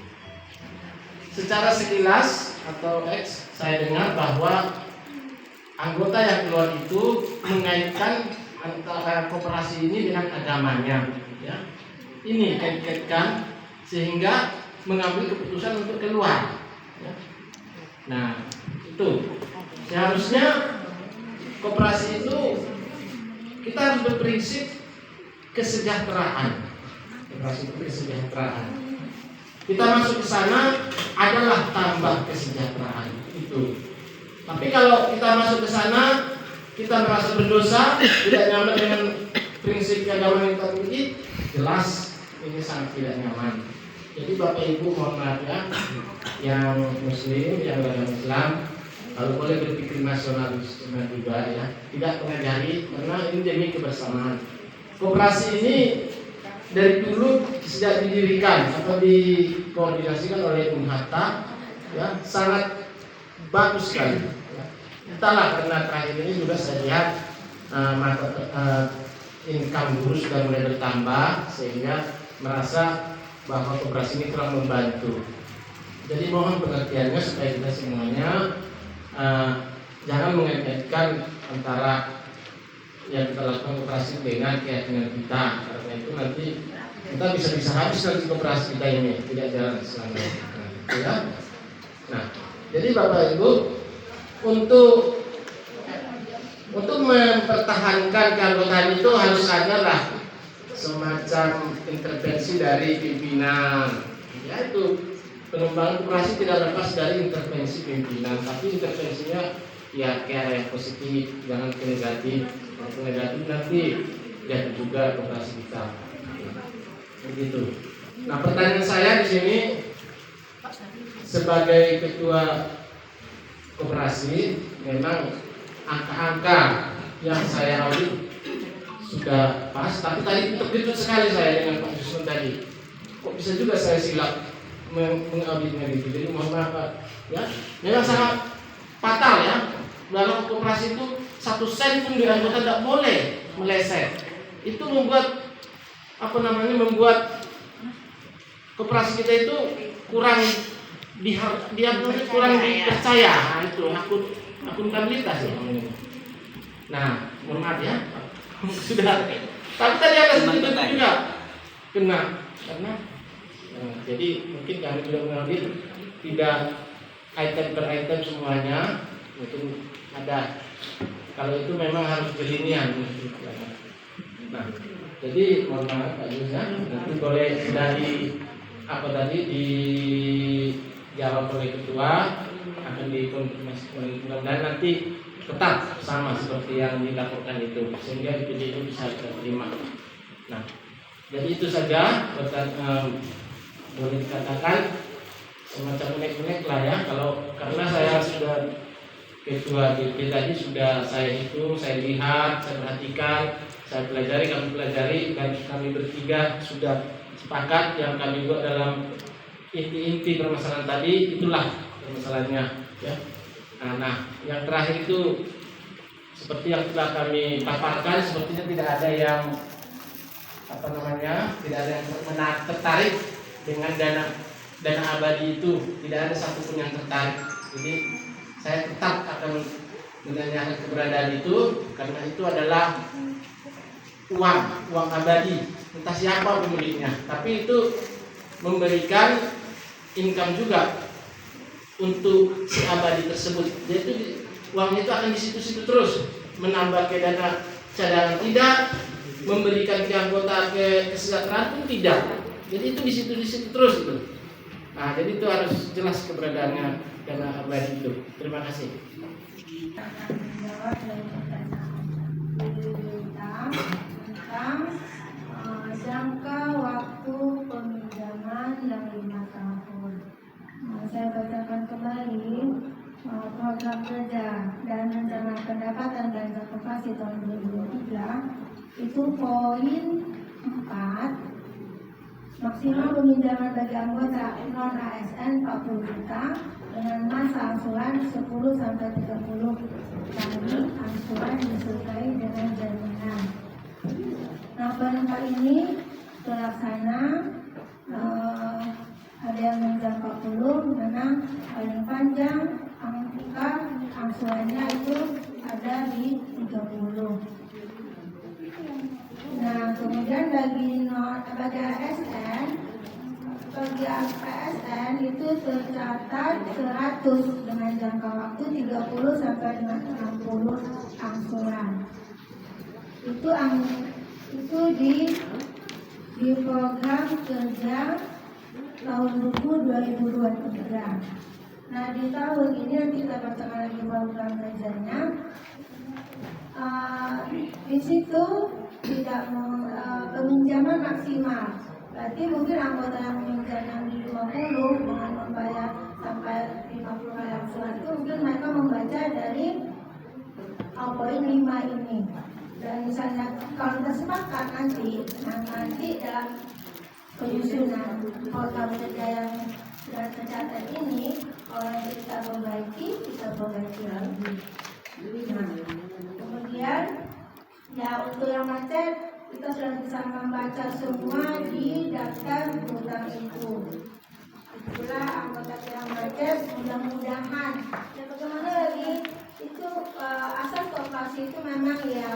secara sekilas atau saya dengar bahwa anggota yang keluar itu mengaitkan antara koperasi ini dengan agamanya, ya. Ini kaitkan sehingga mengambil keputusan untuk keluar, ya. Nah, itu seharusnya koperasi itu kita harus berprinsip kesejahteraan. Koperasi itu kesejahteraan. Kita masuk ke sana adalah tambah kesejahteraan itu. Tapi kalau kita masuk ke sana kita merasa berdosa, tidak nyaman dengan prinsip agama yang kita miliki, jelas ini sangat tidak nyaman. Jadi Bapak Ibu mohon maaf ya, yang Muslim, yang beragama Islam, kalau boleh berpikir nasionalis juga ya, tidak mengajari karena ini demi kebersamaan. Koperasi ini dari dulu sejak didirikan atau dikoordinasikan oleh Bung Hatta, ya sangat bagus sekali. Entahlah karena terakhir ini juga saya lihat income guru sudah mulai bertambah sehingga merasa bahwa koperasi ini kurang membantu. Jadi mohon pengertiannya supaya kita semuanya jangan mengaitkan antara yang kita lakukan koperasi dengan keyakinan kita, karena itu nanti kita bisa habis nanti koperasi kita ini tidak jalan selamanya. Ya. Nah, jadi Bapak Ibu untuk mempertahankan keanggotaan itu harus adalah semacam intervensi dari pimpinan, yaitu pengembangan koperasi tidak lepas dari intervensi pimpinan, tapi intervensinya ya ke arah yang positif, jangan ke negatif. Kalau ke negatif nanti jatuh juga koperasi kita. Begitu. Nah, pertanyaan saya di sini sebagai ketua koperasi, memang angka-angka yang saya audit sudah pas, tapi tadi terkejut sekali saya dengan Pak Yusman tadi. Kok bisa juga saya silap mengauditnya gitu. Jadi mohon maaf Pak, ya. Memang sangat fatal ya. Dalam koperasi itu 1 sen pun di anggota tidak boleh meleset. Itu membuat membuat koperasi kita itu kurang kurang dipercaya. Nah, itu akuntabilitas ya. Nah, mohon maaf ya. Sudah. Tapi tadi ada sedikit juga kena karena jadi mungkin kami juga mengambil tidak item per item semuanya, mungkin ada. Kalau itu memang harus berlinian. Nah, jadi mohon maaf Pak Yus ya. Nanti boleh dijawab oleh ketua, akan dikonfirmasi dan nanti tetap sama seperti yang dilaporkan itu sehingga DPD itu bisa diterima. Nah, jadi itu saja boleh dikatakan semacam unek-unek lah ya. Karena saya sudah ketua DPD tadi sudah saya hitung, saya lihat, saya perhatikan, saya kami pelajari dan kami bertiga sudah sepakat yang kami buat dalam inti-inti permasalahan tadi itulah permasalahannya ya. Nah, yang terakhir itu seperti yang telah kami paparkan, sepertinya tidak ada yang tidak ada yang tertarik dengan dana abadi itu, tidak ada satupun yang tertarik. Jadi saya tetap akan menanyakan keberadaan itu karena itu adalah uang abadi, entah siapa pemiliknya, tapi itu memberikan income juga untuk si abadi tersebut. Jadi uangnya itu akan di situ-situ terus, menambah ke dana cadangan tidak, memberikan ke anggota ke kesejahteraan pun tidak. Jadi itu di situ terus itu. Nah, jadi itu harus jelas keberadaannya dana abadi itu. Terima kasih. Menjawab dari pertanyaan tentang jangka waktu peminjaman yang 5 tahun. Saya bacakan kembali program kerja dan rencana pendapatan belanja koperasi tahun 2023 itu poin 4. Maksimal peminjaman bagi anggota non ASN 40 juta dengan masa angsuran 10 sampai 30 kali angsuran disertai dengan jaminan. Nah, poin 4 ini terlaksana ada yang mengejar 40, memang paling panjang angka angsurannya itu ada di 30. Nah, kemudian bagi ASN, bagi ASN itu tercatat 100 dengan jangka waktu 30 sampai dengan 60 angsuran. Itu di program kerja tahun buku 2023. Nah, di tahun ini nanti kita bacakan lagi program kerjanya. Di situ tidak peminjaman maksimal. Berarti mungkin anggota yang meminjam yang di 50 dengan membayar sampai 50 kali angsuran itu mungkin mereka membaca dari poin 5 ini. Dan misalnya kalau kita sepakat nanti dalam penyusunan program kerja yang sudah tercatat ini, kalau nanti kita perbaiki lagi. Nah, kemudian ya untuk yang macet kita sudah bisa membaca semua di daftar hutang itu. Itulah anggota yang macet, mudah-mudahan. Ya bagaimana lagi itu asas koperasi itu memang ya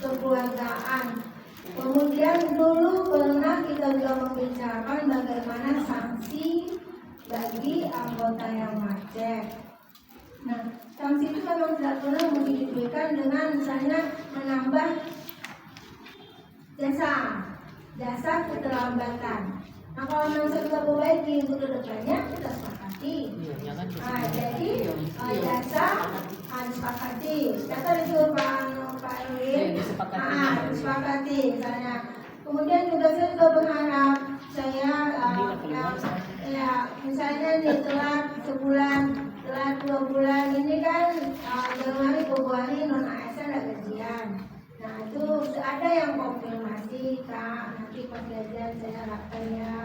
kekeluargaan. Kemudian dulu pernah kita juga membicarakan bagaimana sanksi bagi anggota yang macet. Nah, sanksi itu memang tidak pernah mungkin diberikan dengan misalnya menambah jasa keterlambatan. Nah, kalau memang kita perbaiki untuk kedepannya kita sepakati. Nah, jadi jasa disepakati. Jasa itu Pak Erwin. Disepakati misalnya. Kemudian juga saya juga berharap misalnya nih telat sebulan, telat 2 bulan ini kan Januari, Februari non ASN ada gajian. Nah itu ada yang konfirmasi Kak, nanti pas gajian saya harapkan ya.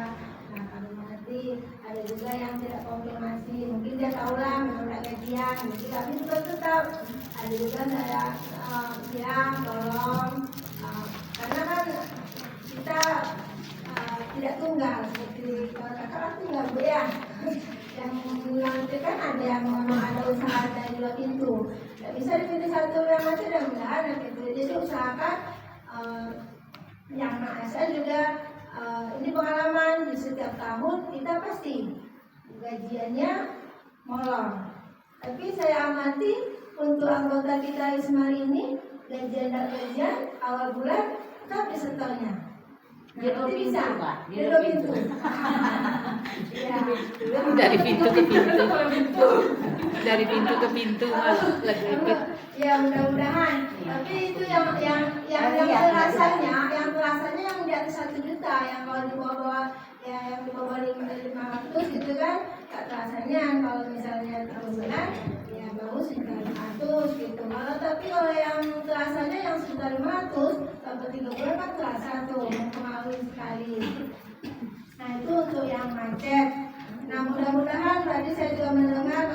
Nah kalau nanti ada juga yang tidak konfirmasi, mungkin dia tahu lah menolak gajian, jadi kami juga tetap ada juga saya bilang tolong karena kan kita tidak tunggal seperti kakak tunggal Bu ya. Yang nanti kan ada yang memang ada usaha dari 2 pintu, tidak bisa di pintu 1 yang macet dan mudahan gitu. Jadi usahakan yang ASN juga ini pengalaman di setiap tahun kita pasti gajiannya molor. Tapi saya amati untuk anggota kita Ismari ini gajian awal bulan tetap di setornya. Dia bisa, dia 2 pintu. Ya. Dari pintu ke pintu. Dari pintu ke pintu Ya mudah-mudahan. Tapi itu yang terasanya yang di atas 1 juta, yang kalau di bawah ya yang di bawah 500 gitu kan, tak terasanya kalau misalnya tahun bulan ya baru sekitar 500 gitu. Kalau yang terasanya yang sekitar 500 sampai 3 bulan kan terasa tuh mempengaruhi sekali. Nah itu untuk yang macet. Nah mudah-mudahan tadi saya juga mendengar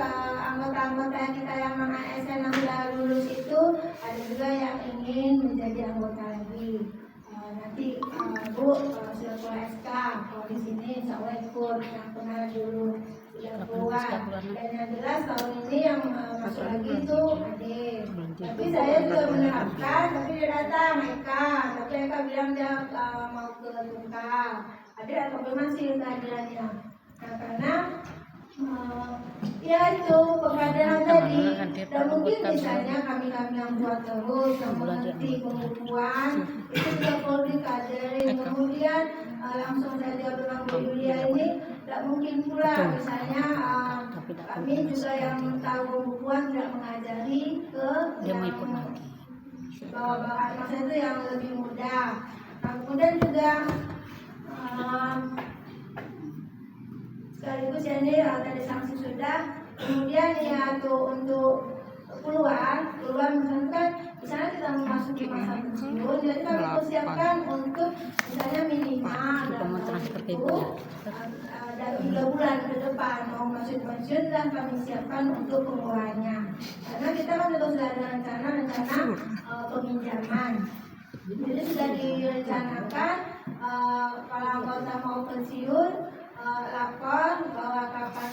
anggota-anggota kita yang non-ASN yang sudah lulus itu ada juga yang ingin menjadi anggota lagi. Nanti Bu kalau sudah keluar SK, kalau di sini insya Allah ikut yang pernah dulu sudah keluar. Dan yang jelas tahun ini yang masuk lagi itu adik. Tapi saya juga menerapkan, tapi dia datang Eka, tapi Eka bilang dia mau ke Tungkal. Adik ada konfirmasi kehadirannya. Nah karena ya itu pengkaderan tadi, dan mungkin misalnya kami yang buat terus yang mengerti pembukuan itu juga perlu dikaderin. Kemudian langsung saja dengan Bu Yulia ini tidak mungkin pula misalnya kami juga yang tahu pembukuan tidak mengajari ke yang bawah-bawah, maksudnya itu yang lebih mudah. Nah, kemudian juga sekaligus ya ini tadi sanksi sudah. Kemudian ya untuk keluar misalnya kita memasuki masa pensiun, jadi kami persiapkan untuk misalnya minimal dari 3 bulan ke depan mau masuk pensiun dan kami siapkan untuk pengeluarannya, karena kita kan sudah ada rencana peminjaman. Jadi sudah direncanakan kalau anggota mau pensiun lapor bahwa kapan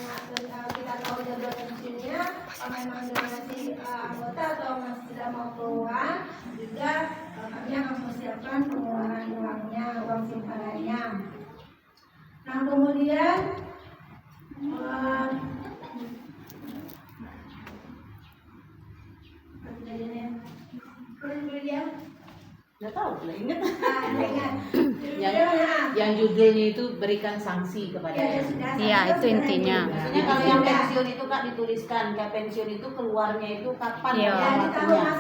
kita tahu jadwal pensiunnya, kalau memang dia masih anggota atau masih tidak mau keluar, juga kami akan mempersiapkan pengeluaran uangnya, uang simpanannya. Nah kemudian Nggak tahu, nggak ingat. Yang judulnya itu berikan sanksi kepada Iya, itu intinya. Maksudnya kalau yang pensiun itu Kak dituliskan, kayak pensiun itu keluarnya itu kapan Iya. Ya, di tahun waktunya.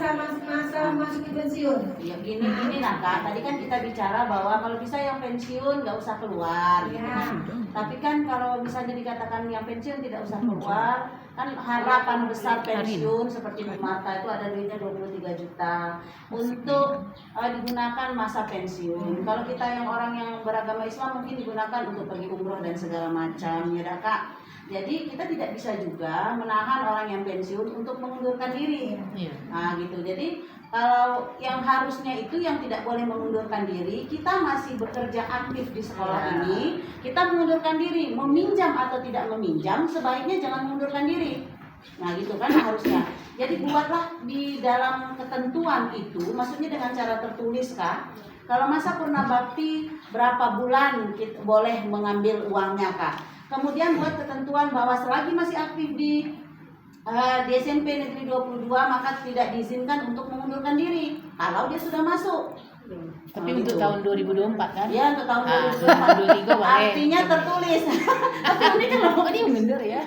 masa masuk ke pensiun. Ya gini nah Kak, tadi kan kita bicara bahwa kalau bisa yang pensiun nggak usah keluar gitu Ya. kan. Tapi kan kalau misalnya dikatakan yang pensiun tidak usah keluar, kan harapan besar pensiun seperti Bu Marta itu ada duitnya 23 juta untuk digunakan masa pensiun. Kalau kita yang orang yang beragama Islam mungkin digunakan untuk pergi umroh dan segala macam ya dah, Kak. Jadi kita tidak bisa juga menahan orang yang pensiun untuk mengundurkan diri. Nah gitu. Jadi kalau yang harusnya itu yang tidak boleh mengundurkan diri, kita masih bekerja aktif di sekolah ini, kita mengundurkan diri, meminjam atau tidak meminjam, sebaiknya jangan mengundurkan diri. Nah gitu kan harusnya. Jadi buatlah di dalam ketentuan itu, maksudnya dengan cara tertulis Kak. Kalau masa purna bakti berapa bulan kita boleh mengambil uangnya Kak. Kemudian buat ketentuan bahwa selagi masih aktif di SMP Negeri 22 maka tidak diizinkan untuk mengundurkan diri kalau dia sudah masuk. Tapi Nah, untuk gitu. tahun 2024 kan? Ya untuk tahun 2023 boleh. Artinya tertulis. Tapi ini kan Ini mundur ya.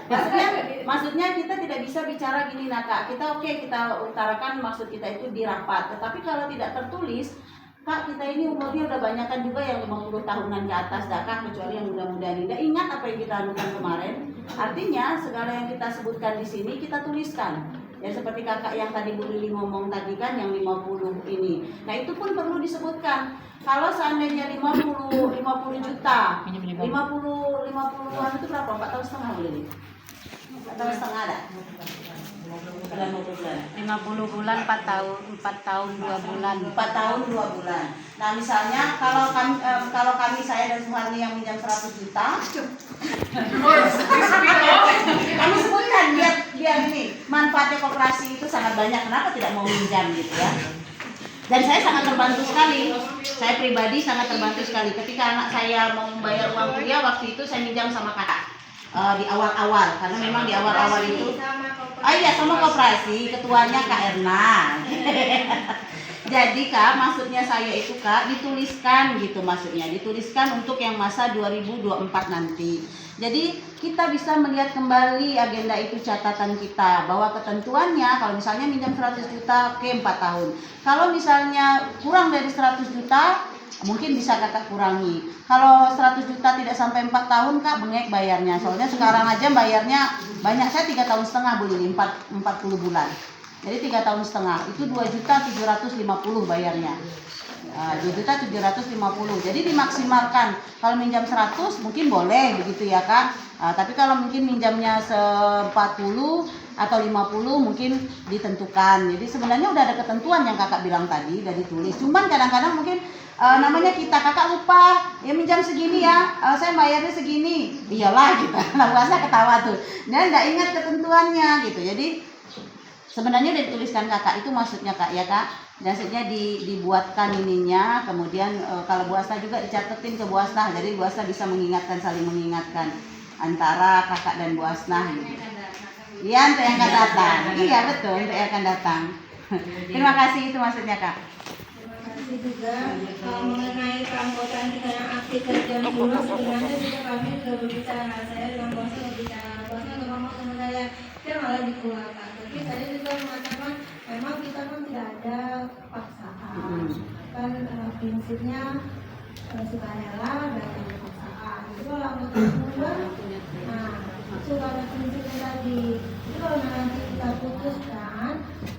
maksudnya kita tidak bisa bicara gini nah Kak. Kita kita utarakan maksud kita itu di rapat. Tetapi kalau tidak tertulis, Kak kita ini umurnya udah banyak kan juga yang 50 tahunan ke atas dah Kak, kecuali yang muda-muda ini. Ingat apa yang kita anukan kemarin? Artinya segala yang kita sebutkan di sini kita tuliskan. Ya seperti kakak yang tadi Bu Lili ngomong tadi kan yang 50 ini. Nah itu pun perlu disebutkan. Kalau seandainya 50 juta, 50-an itu berapa? 4 tahun setengah Bu Lili? 4 tahun setengah ada? 50 bulan 4 tahun 2 bulan. 4 tahun 2 bulan. Nah misalnya kalau kami saya dan Suharni yang minjam 100 juta, kami sebutkan biar ini manfaatnya koperasi itu sangat banyak. Kenapa tidak mau minjam gitu ya? Dan saya sangat terbantu sekali. Saya pribadi sangat terbantu sekali ketika anak saya mau membayar uang kuliah waktu itu saya minjam sama kakak di awal-awal karena memang di awal-awal itu. Iya sama koperasi, ketuanya Kak Erna. Jadi Kak, maksudnya saya itu Kak dituliskan gitu maksudnya, dituliskan untuk yang masa 2024 nanti. Jadi kita bisa melihat kembali agenda itu catatan kita bahwa ketentuannya kalau misalnya minjam 100 juta oke 4 tahun. Kalau misalnya kurang dari 100 juta mungkin bisa kakak kurangi. Kalau 100 juta tidak sampai 4 tahun Kak bengek bayarnya. Soalnya sekarang aja bayarnya banyak, saya 3 tahun setengah Bu Lili, 40 bulan. Jadi 3 tahun setengah itu 2.750 bayarnya. 2.750. Jadi dimaksimalkan. Kalau minjam 100 mungkin boleh begitu ya Kak. Tapi kalau mungkin minjamnya 40 atau 50 mungkin ditentukan. Jadi sebenarnya udah ada ketentuan yang kakak bilang tadi, udah ditulis. Cuman kadang-kadang mungkin namanya kita kakak lupa ya minjam segini ya, saya bayarnya segini. Iyalah gitu. Nah puasa ketawa tuh. Dia nggak ingat ketentuannya gitu. Jadi sebenarnya udah dituliskan kakak itu maksudnya Kak ya Kak. Maksudnya dibuatkan ininya, kemudian kalau Bu Asna juga dicatetin ke Bu Asna, jadi Bu Asna bisa mengingatkan, saling mengingatkan antara kakak dan Bu Asna gitu. Iya untuk yang akan datang. Iya betul untuk yang akan datang. Terima kasih itu maksudnya Kak. Terima kasih juga mengenai keanggotaan kita yang aktif kerja dulu sebenarnya juga kami sudah berbicara, saya dengan bosnya berbicara, bosnya ngomong sama saya dia malah dikeluarkan. Tapi saya juga mengatakan memang kita kan tidak ada paksaan, kan prinsipnya sukarela dan paksaan. Itu kalau anggota keluar, nah itu pada prinsipnya tadi. Jadi kalau nanti kita putuskan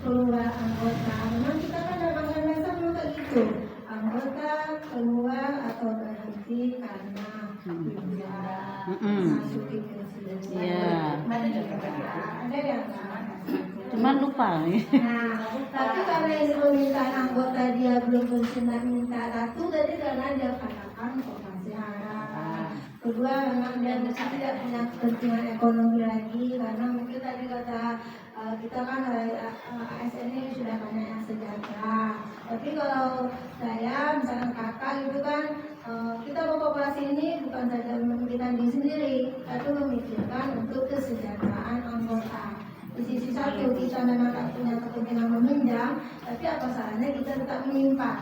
keluar anggota, memang kita kan dalam anggaran dasar memang kayak gitu. Anggota keluar atau berhenti karena masuki presiden. Iya. Ada yang Cuman lupa ya. Nah, tapi karena ini permintaan anggota dia belum bersenang minta ratu, jadi karena dia katakan koperasi haram. kedua memang dia mungkin tidak punya kepentingan ekonomi lagi, karena mungkin tadi kata kita kan ASN ini sudah banyak yang sejahtera. Tapi kalau saya misalnya kakak itu kan kita berkooperasi ini bukan saja memikirkan diri sendiri, tapi memikirkan untuk kesejahteraan anggota. Di sisi satu kita memang tak punya kepentingan meminjam, tapi apa salahnya kita tetap menyimpan.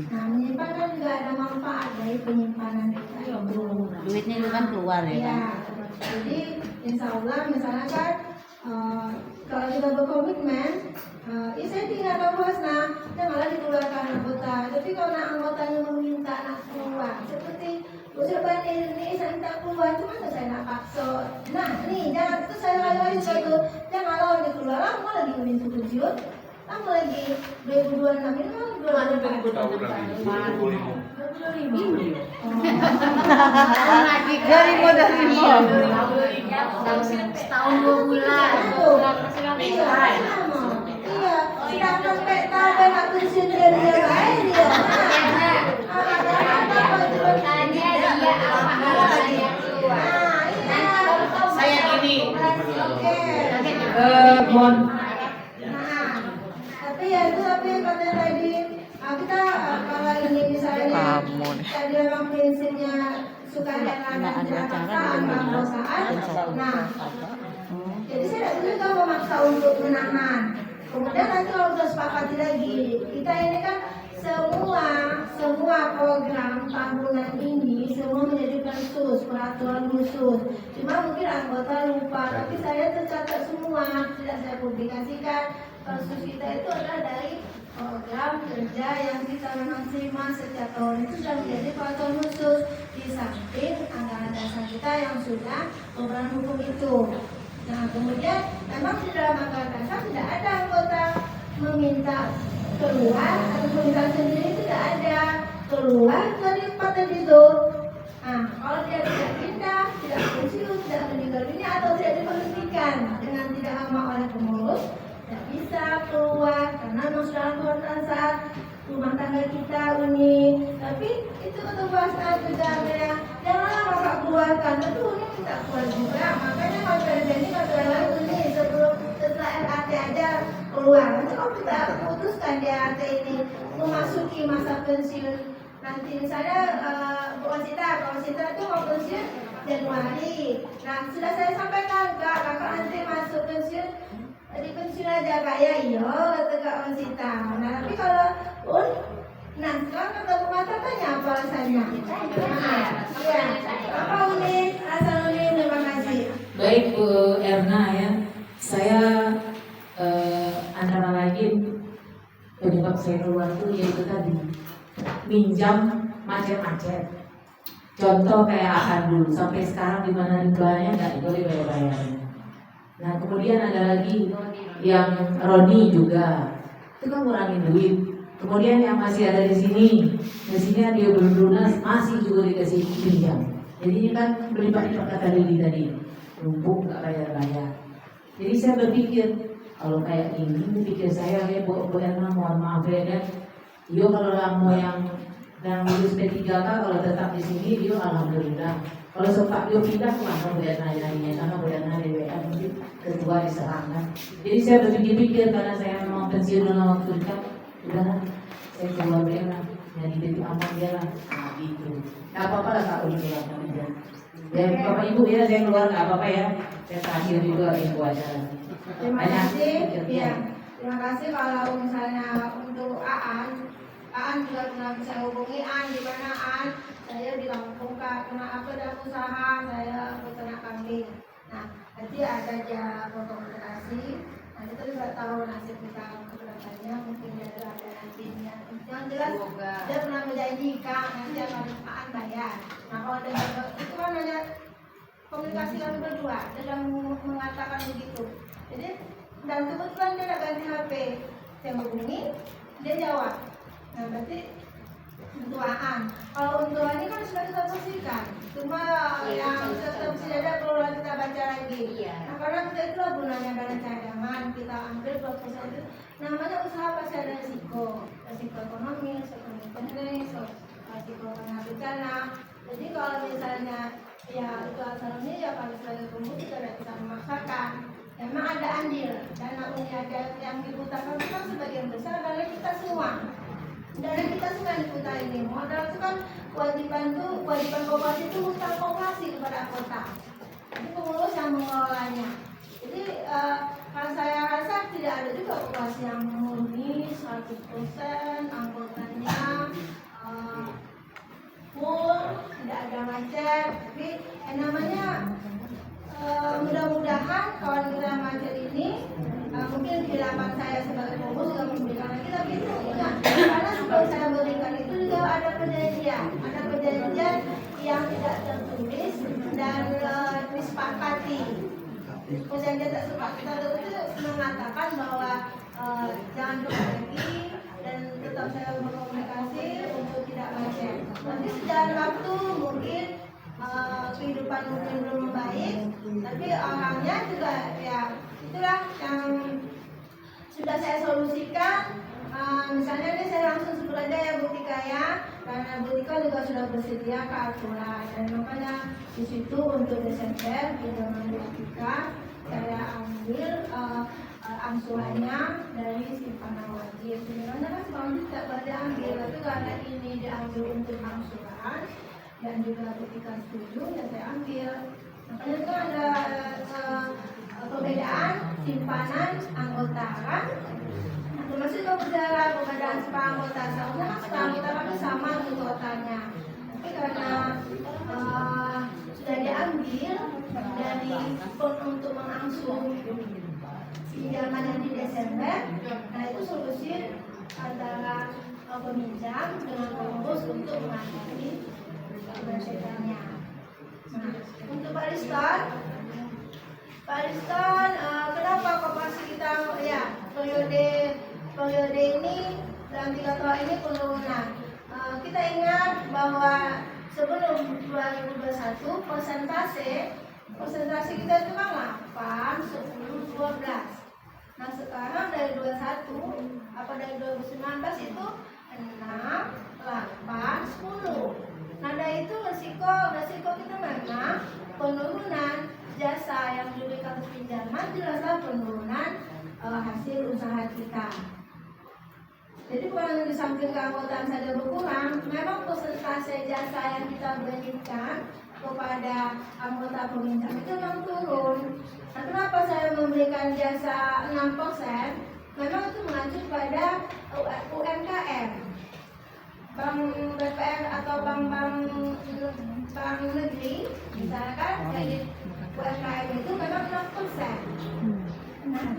Nah, menyimpan kan juga ada manfaat dari penyimpanan kita itu. Duitnya itu kan keluar ya. Iya. Jadi insya Allah misalnya kan kalau kita berkomitmen, saya tinggal ke bos, dia malah dikeluarkan anggota. Tapi kalau anggotanya meminta nak keluar, seperti usul banding ini saya minta keluar, cuma saya nak paksa. Nah, nih jangan itu saya lalu satu, jangan lawan dia keluar, lama lagi minta pensiun, lama lagi 2026 ini kan 2025. Setahun 2 bulan. Iya, sedang sampai tahu nak pensiun dia lain dia. Saya ini. Mohon Tapi ya itu tapi kata tadi kita kalau ini misalnya tadi memang prinsipnya suka dan paksaan perusahaan. Nah, jadi saya tidak juga memaksa untuk menahan. Kemudian nanti kalau sudah sepakati lagi, kita ini kan semua program tahunan ini semua menjadikan peraturan khusus. Cuma mungkin anggota lupa, tapi saya tercatat semua, tidak saya publikasikan. Kasus kita itu adalah dari program kerja yang kita memang terima setiap tahun, itu sudah menjadi peraturan khusus di samping anggaran dasar kita yang sudah program hukum itu. Nah, kemudian memang di dalam anggaran dasar tidak ada anggota meminta keluar atau meminta sendiri, tidak ada keluar dari tempat itu. Nah, kalau dia tidak pindah, tidak pensiun, tidak meninggal dunia atau tidak diberhentikan dengan tidak aman oleh pengurus, tidak bisa keluar karena memang sudah keluar saat rumah tangga kita ini. Tapi itu ketebasan negara, janganlah maka keluarkan, tapi ini tidak keluar juga. Makanya masyarakat ini masyarakat ini setelah RAT aja keluar. Nanti kalau kita putuskan di RAT ini memasuki masa pensiun, nanti misalnya kalau kita itu mau pensiun Januari. Nah, sudah saya sampaikan kakak nanti masuk pensiun di pensiun aja kak ya, iya kata kak Wansita. Nah, tapi kalau sekarang kata pengacara tanya apa rasanya? Iya, apa Uni? Asal Uni, terima kasih. baik Bu Erna ya, saya antara lain penyebab saya keluar itu yaitu tadi minjam macet-macet. Contoh kayak Ahan dulu sampai sekarang di mana rimbanya nggak boleh bayar-bayarnya. Nah kemudian ada lagi yang Roni juga, itu kan ngurangin duit. Kemudian yang masih ada di sini dia belum lunas masih juga dikasih pinjam. Jadi ini kan berlipat-lipat kata Lili tadi, numpuk nggak bayar-bayar. Jadi saya berpikir kalau kayak ini, pikir saya ya Bu Erna, mohon maaf ya kan, yo kalau mau yang lulus P3K kalau tetap di sini dia alhamdulillah. Kalau sempat dia pindah kemana Bu Erna jadinya, karena Bu Erna DWA mungkin ketua diserang kan. Jadi saya berpikir-pikir karena saya mau pensiun dalam waktu dekat, udahlah saya keluar Bu Erna, jadi titik aman dia lah. Nah gitu. Gak apa-apa lah Kak Uli keluar aja. Ya Bapak Ibu ya saya keluar nggak apa-apa ya. Saya terakhir juga ibu acara. Terima kasih. Ya, terima kasih kalau misalnya untuk Aan juga pernah bisa hubungi di mana saya di Lampung Kak, kena apa dalam usaha saya peternak kambing. Nah, nanti ada aja komunikasi. Nah, kita juga tahu nasib kita keberadaannya, mungkin dia ada nantinya. Yang jelas dia pernah menjanjikan nanti akan bayar. Nah, kalau dia itu kan hanya komunikasi kami berdua, dia sudah mengatakan begitu. Jadi dan kebetulan dia ada ganti HP, saya hubungi, dia jawab. Nah berarti untuan. Kalau untuan ini kan sudah kita bersihkan, cuma yang tetap tidak ada perlu kita baca lagi. Nah karena kita itulah gunanya dana cadangan, kita ambil 20% itu. Namanya usaha pasti ada risiko ekonomi, risiko teknis, risiko kena bencana. Jadi kalau misalnya ya itu asalnya ya kalau sebagai pembeli tidak bisa memaksakan. Memang ada andil, dana uniaga yang diputarkan itu kan sebagian besar dana kita semua. Dana kita semua yang diputar ini, modal itu kan kewajiban koperasi itu hutang koperasi kepada anggota. Jadi pengurus yang mengelolanya. Jadi kalau saya rasa tidak ada juga koperasi yang murni 100% anggotanya full, tidak ada macet. Tapi yang namanya mudah-mudahan kawan kita macet ini mungkin di hadapan saya sebagai pengurus juga memberikan lagi, tapi itu ingat karena sebelum saya berikan itu juga ada perjanjian yang tidak tertulis dan disepakati. Perjanjian tersebut itu mengatakan bahwa jangan berbagi dan tetap saya berkomunikasi untuk tidak macet. Nanti sejalan waktu mungkin kehidupan mungkin belum membaik, tapi orangnya juga ya itulah yang sudah saya solusikan. Misalnya ini saya langsung sebut aja ya Bu Tika ya, karena Bu Tika juga sudah bersedia ke aturan dan makanya di situ untuk Desember di zaman Bu Tika saya ambil angsurannya dari simpanan wajib. Sebenarnya kan simpanan tidak boleh diambil, tapi karena ini diambil untuk angsuran dan juga ketika setuju ya saya ambil. Makanya itu ada perbedaan simpanan anggota kan. Termasuk juga berjalan perbedaan simpanan anggota. Seharusnya kan simpanan anggota kan sama untuk totalnya. Tapi karena sudah diambil dari untuk mengangsur pinjaman yang di Desember, nah itu solusi antara peminjam dengan pengurus untuk mengatasi kebersetannya. Nah, untuk Pak Riston, kenapa koperasi kita ya periode ini dalam 3 tahun ini penurunan? Kita ingat bahwa sebelum 2021 persentase kita itu kan 8, 10, 12. Nah sekarang dari 21 dari 2019 itu 6, 8, 10. Nah dari itu resiko kita memang penurunan jasa yang diberikan pinjaman, jelaslah penurunan hasil usaha kita. Jadi bukan di samping keanggotaan saja berkurang, memang persentase jasa yang kita berikan kepada anggota peminjam itu memang turun. Nah, kenapa saya memberikan jasa 6%? Memang itu mengacu pada UMKM, bank BPR atau bank negeri, misalkan kredit UMKM itu memang 6%. Nah,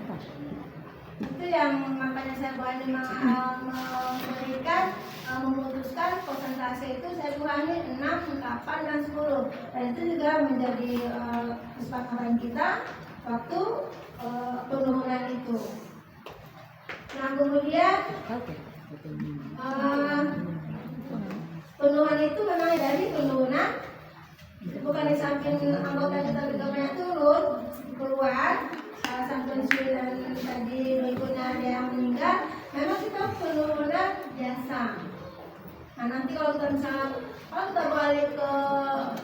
itu yang makanya saya berani memutuskan persentase itu saya kurangi 6, 8, dan 10. Dan itu juga menjadi kesepakatan kita waktu penurunan itu. Nah kemudian penurunan itu memang dari penurunan, bukan di samping anggota kita juga banyak turun keluar, sampai 9 tadi berikutnya ada yang meninggal, memang kita penurunan jasa. Nah nanti kalau kita balik ke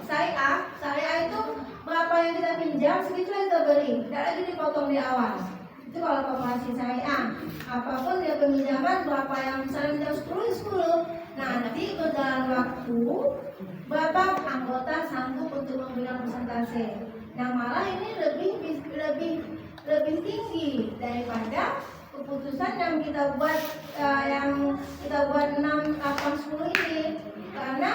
syariah itu berapa yang kita pinjam segitu yang kita beri, tidak lagi dipotong di awal. Itu kalau koperasi syariah, apapun dia peminjaman berapa yang misalnya pinjam 10. Nah nanti berjalan waktu berapa anggota sanggup untuk memberikan persentase. Yang malah ini lebih tinggi daripada keputusan yang kita buat 6, 8, 10 ini. Karena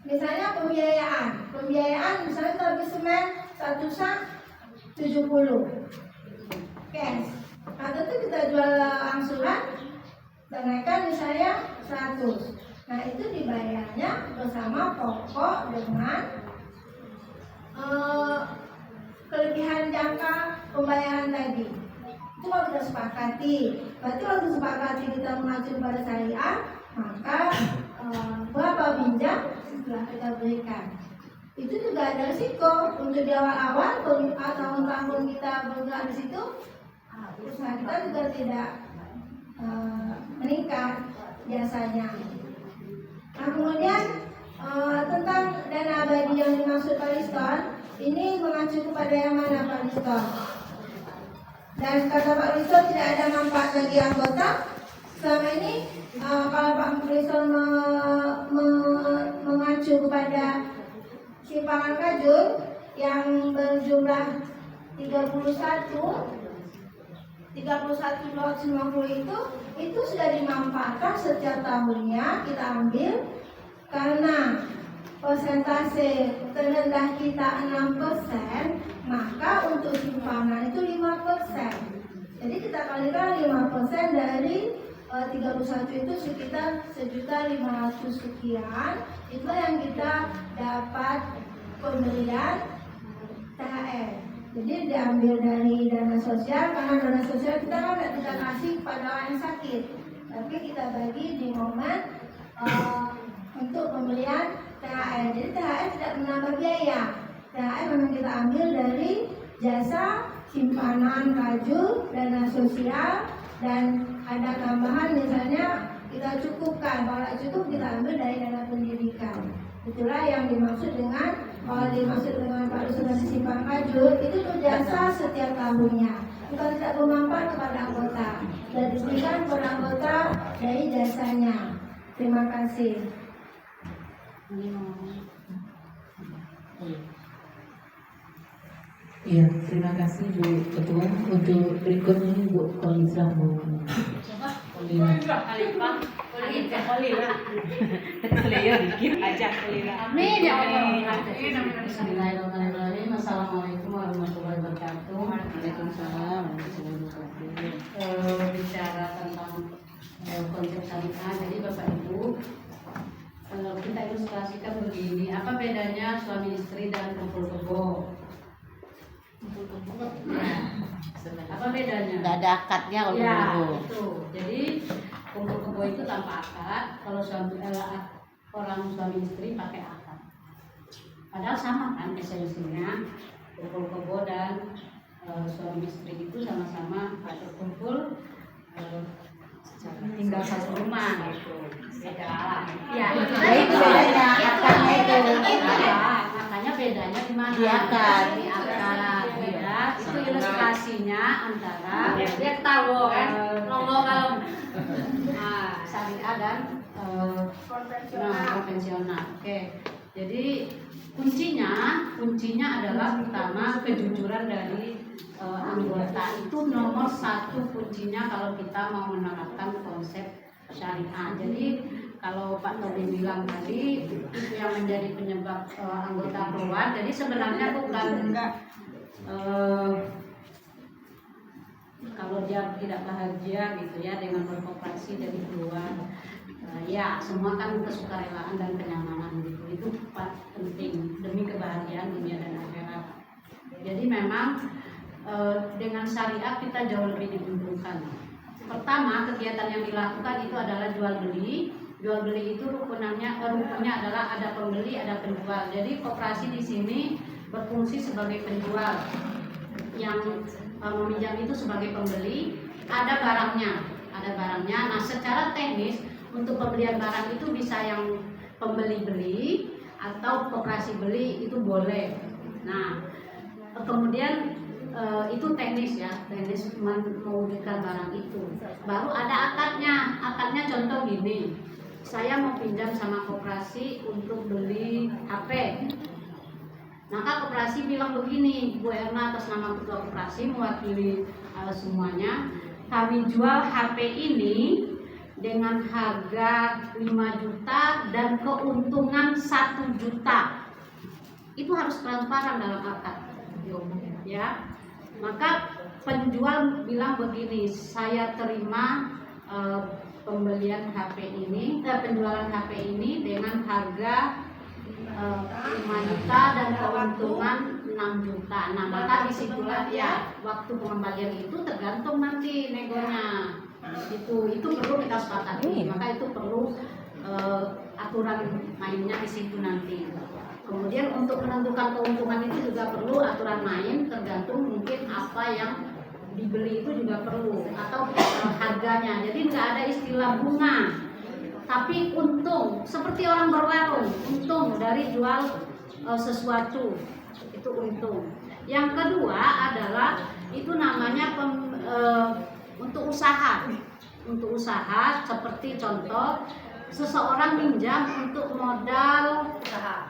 misalnya pembiayaan misalnya kita habis semen 1 sak 70 cash, atau itu kita jual angsuran kenaikan misalnya 100. Nah itu dibayarnya bersama pokok dengan kelebihan jangka pembayaran tadi. Itu kalau kita sepakati, berarti waktu sepakati kita mengacu pada syariah, maka berapa pinjam setelah kita berikan. Itu juga ada risiko untuk di awal-awal tahun-tahun kita bergerak di situ, usaha kita juga tidak meningkat biasanya. Nah kemudian Tentang dana abadi yang dimaksud Pak Liston, ini mengacu kepada yang mana Pak Liston? Dan kata Pak Liston tidak ada manfaat bagi anggota. Selama ini kalau Pak Liston mengacu kepada simpangan kajun yang berjumlah 31.250 itu sudah dimanfaatkan setiap tahunnya kita ambil karena persentase terendah kita 6%, maka untuk simpanan itu 5%. Jadi kita kalikan 5% dari 31 itu sekitar 1.500.000 sekian. Itulah yang kita dapat pemberian THR. Jadi diambil dari dana sosial, karena dana sosial kita kan tidak kita kasih kepada orang yang sakit, tapi kita bagi di momen untuk pemberian THR. Jadi THR tidak menambah biaya. THR memang kita ambil dari jasa simpanan kajul, dana sosial, dan ada tambahan misalnya kita cukupkan. Kalau tidak cukup kita ambil dari dana pendidikan. Itulah yang dimaksud dengan, kalau dimaksud dengan Pak Liston simpan kajul itu untuk jasa setiap tahunnya, bukan tidak bermanfaat kepada anggota, dan diberikan kepada anggota dari jasanya. Terima kasih. Iya, terima kasih Bu Ketua. Untuk berikutnya Bu Kolisa mau. Bismillahirrahmanirrahim. Assalamualaikum warahmatullahi wabarakatuh. Waalaikumsalam warahmatullahi wabarakatuh. Bicara tentang konsep syariah, jadi Bapak Ibu, kita ilustrasikan begini. Apa bedanya suami istri dan kumpul kebo? Apa bedanya? Nggak ada akadnya kalau Ya, begitu. itu. Jadi kumpul kebo itu tanpa akad. Kalau orang suami istri pakai akad. Padahal sama kan esensinya. Kumpul kebo dan suami istri itu sama-sama berkumpul tinggal satu rumah gitu. Beda. Ya, itu bedanya, akadnya itu. Makanya bedanya di mana? Di akad. Di akad. Beda. Itu ilustrasinya antara dia tahu kan nongol kalau syariah dan konvensional. Oke. Jadi kuncinya adalah pertama kejujuran dari anggota. Itu nomor satu kuncinya kalau kita mau menerapkan konsep syariah. Jadi kalau Pak Tobi bilang tadi itu yang menjadi penyebab anggota keluar. Jadi sebenarnya bukan kalau dia tidak bahagia gitu ya dengan berkooperasi dari keluar. Ya semua kan kesukarelaan dan kenyamanan gitu. Itu penting demi kebahagiaan dunia dan akhirat. Jadi memang dengan syariah kita jauh lebih diuntungkan. Pertama, kegiatan yang dilakukan itu adalah jual beli. Jual beli itu rukunnya adalah ada pembeli, ada penjual. Jadi koperasi di sini berfungsi sebagai penjual. Yang meminjam itu sebagai pembeli, ada barangnya. Nah, secara teknis untuk pembelian barang itu bisa yang pembeli beli atau koperasi beli itu boleh. Nah, kemudian itu teknis ya, teknis mewujudkan barang itu. Baru ada akadnya. Akadnya contoh gini, saya mau pinjam sama koperasi untuk beli HP. Maka koperasi bilang begini, Bu Erna atas nama ketua koperasi mewakili semuanya, kami jual HP ini dengan harga 5 juta dan keuntungan 1 juta. Itu harus transparan dalam akad. Ya. Maka penjual bilang begini, saya terima penjualan HP ini dengan harga 5 juta dan keuntungan 6 juta. Nah, maka disitulah ya waktu pengembalian itu tergantung nanti negonya. Itu perlu kita sepakati. Maka itu perlu aturan mainnya di situ nanti. Kemudian untuk menentukan keuntungan itu juga perlu aturan main, tergantung mungkin apa yang dibeli itu juga perlu atau harganya. Jadi nggak ada istilah bunga. tapi untung seperti orang berwarung, untung dari jual sesuatu, itu untung. Yang kedua adalah itu namanya untuk usaha. Untuk usaha seperti contoh seseorang minjam untuk modal usaha.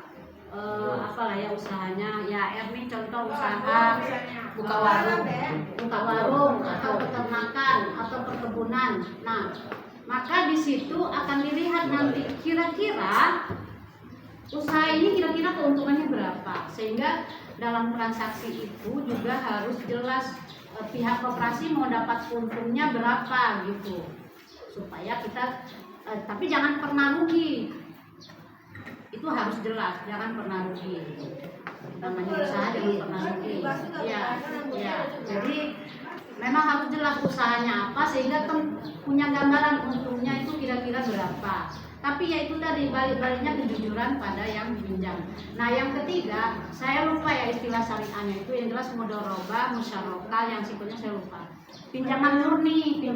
Apalah ya usahanya, ya Erni contoh usaha buka warung atau peternakan atau perkebunan. Nah, maka di situ akan dilihat nanti kira-kira usaha ini kira-kira keuntungannya berapa, sehingga dalam transaksi itu juga harus jelas pihak koperasi mau dapat untungnya berapa gitu, supaya kita tapi jangan pernah rugi, itu harus jelas, jangan pernah rugi. Namanya usaha jangan pernah rugi. Ya, jadi memang harus jelas usahanya apa sehingga punya gambaran untungnya itu kira-kira berapa. Tapi ya itu tadi balik-baliknya kejujuran pada yang pinjam. Nah yang ketiga, saya lupa ya istilah syariahnya itu, yang jelas mudharabah, musyarakah, yang sifatnya saya lupa. Pinjaman murni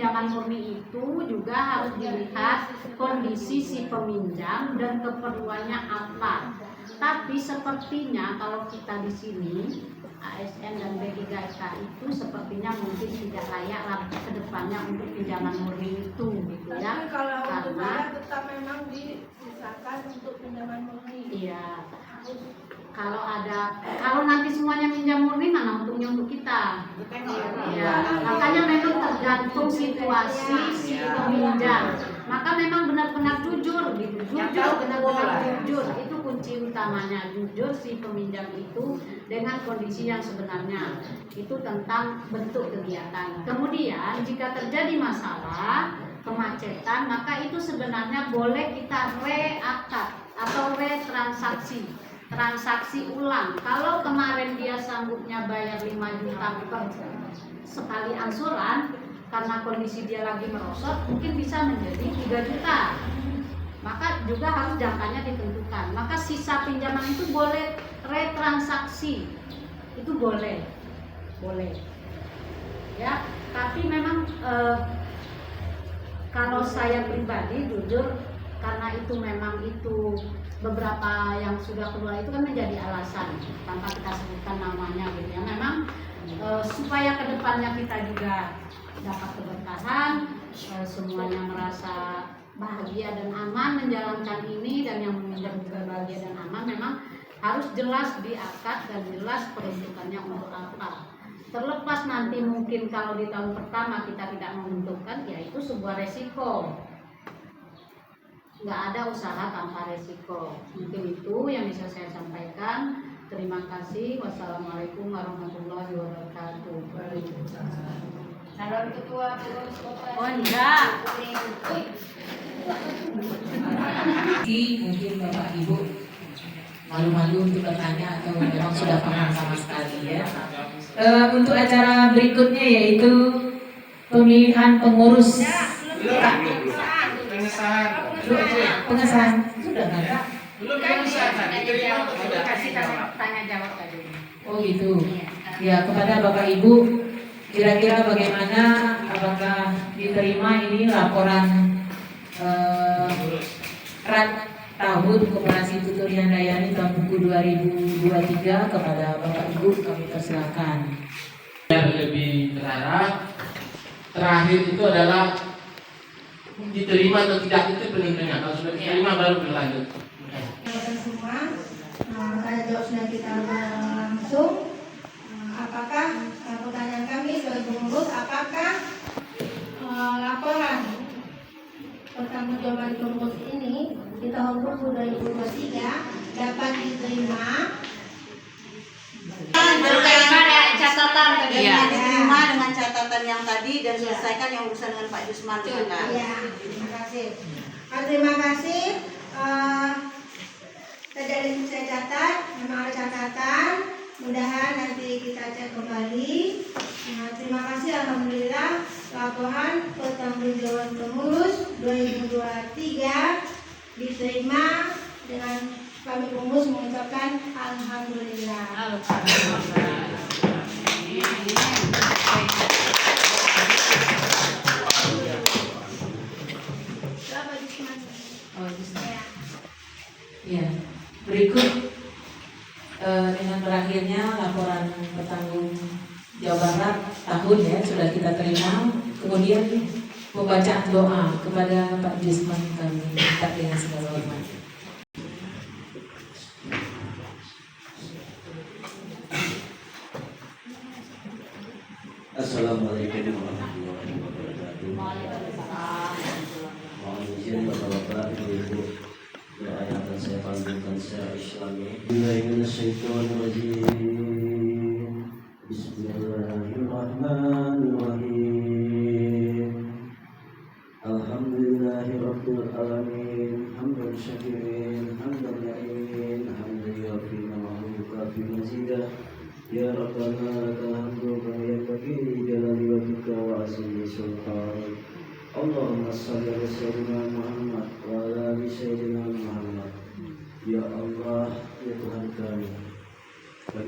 itu juga harus dilihat kondisi si peminjam dan keperluannya apa. Tapi sepertinya kalau kita di sini ASN dan B3K itu sepertinya mungkin tidak layak lah ke depannya untuk pinjaman murni itu gitu ya. Tapi kalau karena tetap memang disisakan untuk pinjaman murni. Iya. Kalau nanti semuanya pinjam murni, mana untungnya untuk kita? Ya, makanya memang tergantung situasi si peminjam. Maka memang benar-benar jujur gitu, benar-benar jujur. Itu kunci utamanya, jujur si peminjam itu dengan kondisi yang sebenarnya. Itu tentang bentuk kegiatan. Kemudian jika terjadi masalah kemacetan, maka itu sebenarnya boleh kita reakad atau transaksi ulang. Kalau kemarin dia sanggupnya bayar 5 juta sekali angsuran, karena kondisi dia lagi merosot, mungkin bisa menjadi 3 juta. Maka juga harus jangkanya ditentukan. Maka sisa pinjaman itu boleh retransaksi, itu boleh. Ya, tapi memang kalau saya pribadi jujur, karena itu memang itu beberapa yang sudah keluar itu kan menjadi alasan tanpa kita sebutkan namanya gitu ya. Memang supaya kedepannya kita juga dapat keberkahan, semuanya merasa bahagia dan aman menjalankan ini, dan yang meminjam juga bahagia dan aman, memang harus jelas di akad dan jelas peruntukannya untuk apa. Terlepas nanti mungkin kalau di tahun pertama kita tidak menentukan, ya itu sebuah resiko. Nggak ada usaha tanpa resiko. Mungkin itu yang bisa saya sampaikan. Terima kasih. Wassalamualaikum warahmatullahi wabarakatuh. Calon ketua pengurus koperasi. Oh enggak. Mungkin Bapak Ibu malu-malu untuk bertanya atau memang sudah paham sama sekali ya. Untuk acara berikutnya yaitu pemilihan pengurus. Pengesahan sudah enggak? Belum pengesahan, diterima sudah. Kasih tanya jawab tadi. Oh gitu. Ya, kepada Bapak Ibu, kira-kira bagaimana, apakah diterima ini laporan tahun Koperasi Tutur Handayani tahun buku 2023 kepada Bapak Ibu, kami persilakan. Yang lebih berharap terakhir itu adalah diterima atau tidak itu penentunya. Kalau sudah diterima baru berlanjut. Semua, tanya jawab sudah kita langsung. Apakah pertanyaan kami sebagai pengurus, apakah laporan pertanggungjawaban pengurus ini di tahun 2023 dapat diterima? Catatan Iya. diterima dengan catatan yang tadi dan selesaikan yang urusan dengan Pak Jusman. Ya, terima kasih. Terima kasih. Tadi ada yang saya catat, memang ada catatan. Mudahan nanti kita cek kembali. Terima kasih, alhamdulillah laporan pertanggungjawaban pengurus 2023 diterima dengan kami pengurus mengucapkan alhamdulillah. Berapa Jusman? dengan berakhirnya laporan bertanggung Jawa Barat tahun ya sudah kita terima. Kemudian pembacaan doa kepada Pak Disman kami minta dengan segala hormat. Assalamualaikum warahmatullahi wabarakatuh. Mohon izin Bapak-bapak, Ibu-ibu, doa yang akan saya panjatkan secara Islami. Bismillahirrahmanirrahim. Bismillahirrahmanirrahim. Alhamdulillahirabbil alamin. Hamdan syakirin, hamdan na'imin, hamdan yafi'u wa yukafi mazidah. Ya Rabbana lakal hamdu kama yanbaghi li jalali wajhika wa azimi sultanik. Allahumma shalli ala sayyidina Muhammad wa ala ali sayyidina Muhammad. Ya Allah, ya Tuhan kami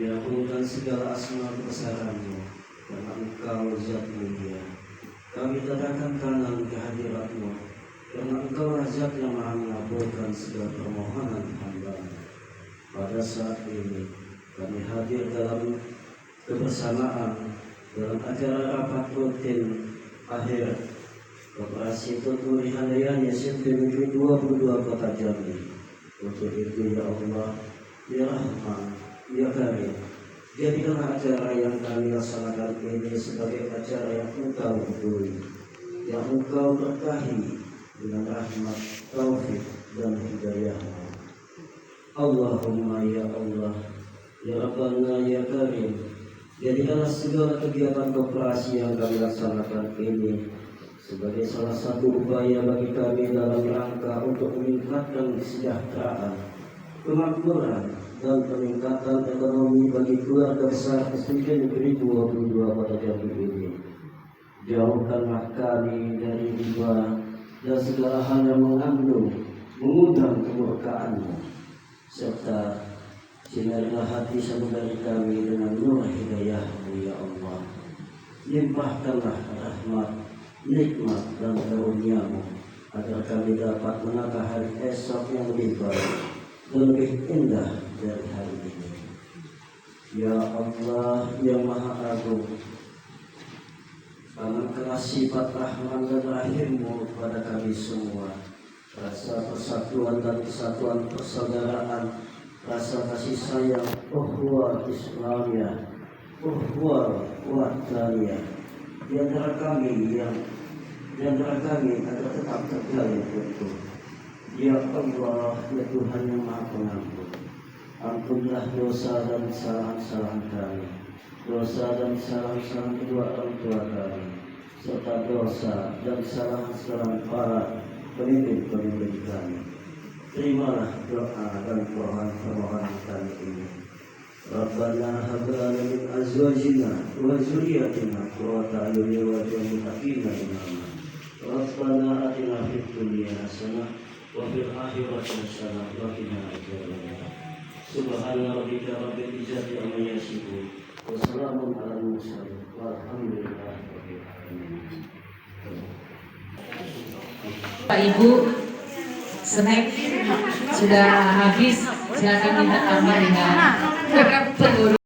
agungkan segala asma kebesaran-Mu, karena Engkau zat mulia. Kami tadahkan tangan kehadirat-Mu, karena Engkau zat yang maha mengabulkan segala permohonan hamba-Mu. Pada saat ini kami hadir dalam kebersamaan dalam acara rapat rutin akhir Koperasi Tuturi Handayani SMP Negeri 22 Kota Jambi. Untuk itu ya Allah, ya Rahman, ya Karim, jadikanlah acara yang kami laksanakan ini sebagai acara yang Engkau ridhoi, yang Engkau berkahi dengan rahmat, taufik dan hidayah-Mu. Allahumma ya Allah, ya Rabbana ya Karim, jadikanlah segala kegiatan koperasi yang kami laksanakan ini sebagai salah satu upaya bagi kami dalam rangka untuk meningkatkan kesejahteraan, kemakmuran, dan peningkatan ekonomi bagi keluarga besar SMP Negeri 22 Kota Jambi ini. Jauhkanlah kami dari riba dan segala hal yang mengundang kemurkaan-Mu, serta sinarilah hati saudari kami dengan nur hidayah-Mu ya Allah. Limpahkanlah rahmat, nikmat dan karunia-Mu agar kami dapat menata hari esok yang lebih baik dan lebih indah dari hari ini. Ya Allah yang Maha Agung, tanamkanlah sifat rahman dan rahim-Mu pada kami semua, rasa persatuan dan kesatuan persaudaraan, rasa kasih sayang, ukhuwah Islamiyah, ukhuwah wataniyah di antara kami agar tetap terjalin utuh. Ya Allah, ya Tuhan yang Maha Pengampun, ampunilah dosa dan kesalahan-kesalahan kami, dosa dan kesalahan-kesalahan kedua orang tua kami, serta dosa dan kesalahan-kesalahan para pemimpin-pemimpin kami. Terimalah doa dan permohonan kami ini. Rabbana hab lana min azwajina wa dzurriyyatina qurrata a'yunin waj'alna lil muttaqina imama. Rabbana atina fid dunya hasanah wa fil akhirati hasanah wa qina adzabannar. Subhana rabbika rabbil izzati amma yasifun wa salamun alal mursalin walhamdulillahi rabbil alamin. Pak Ibu, snack sudah habis, silakan minta tambah dengan pengurus.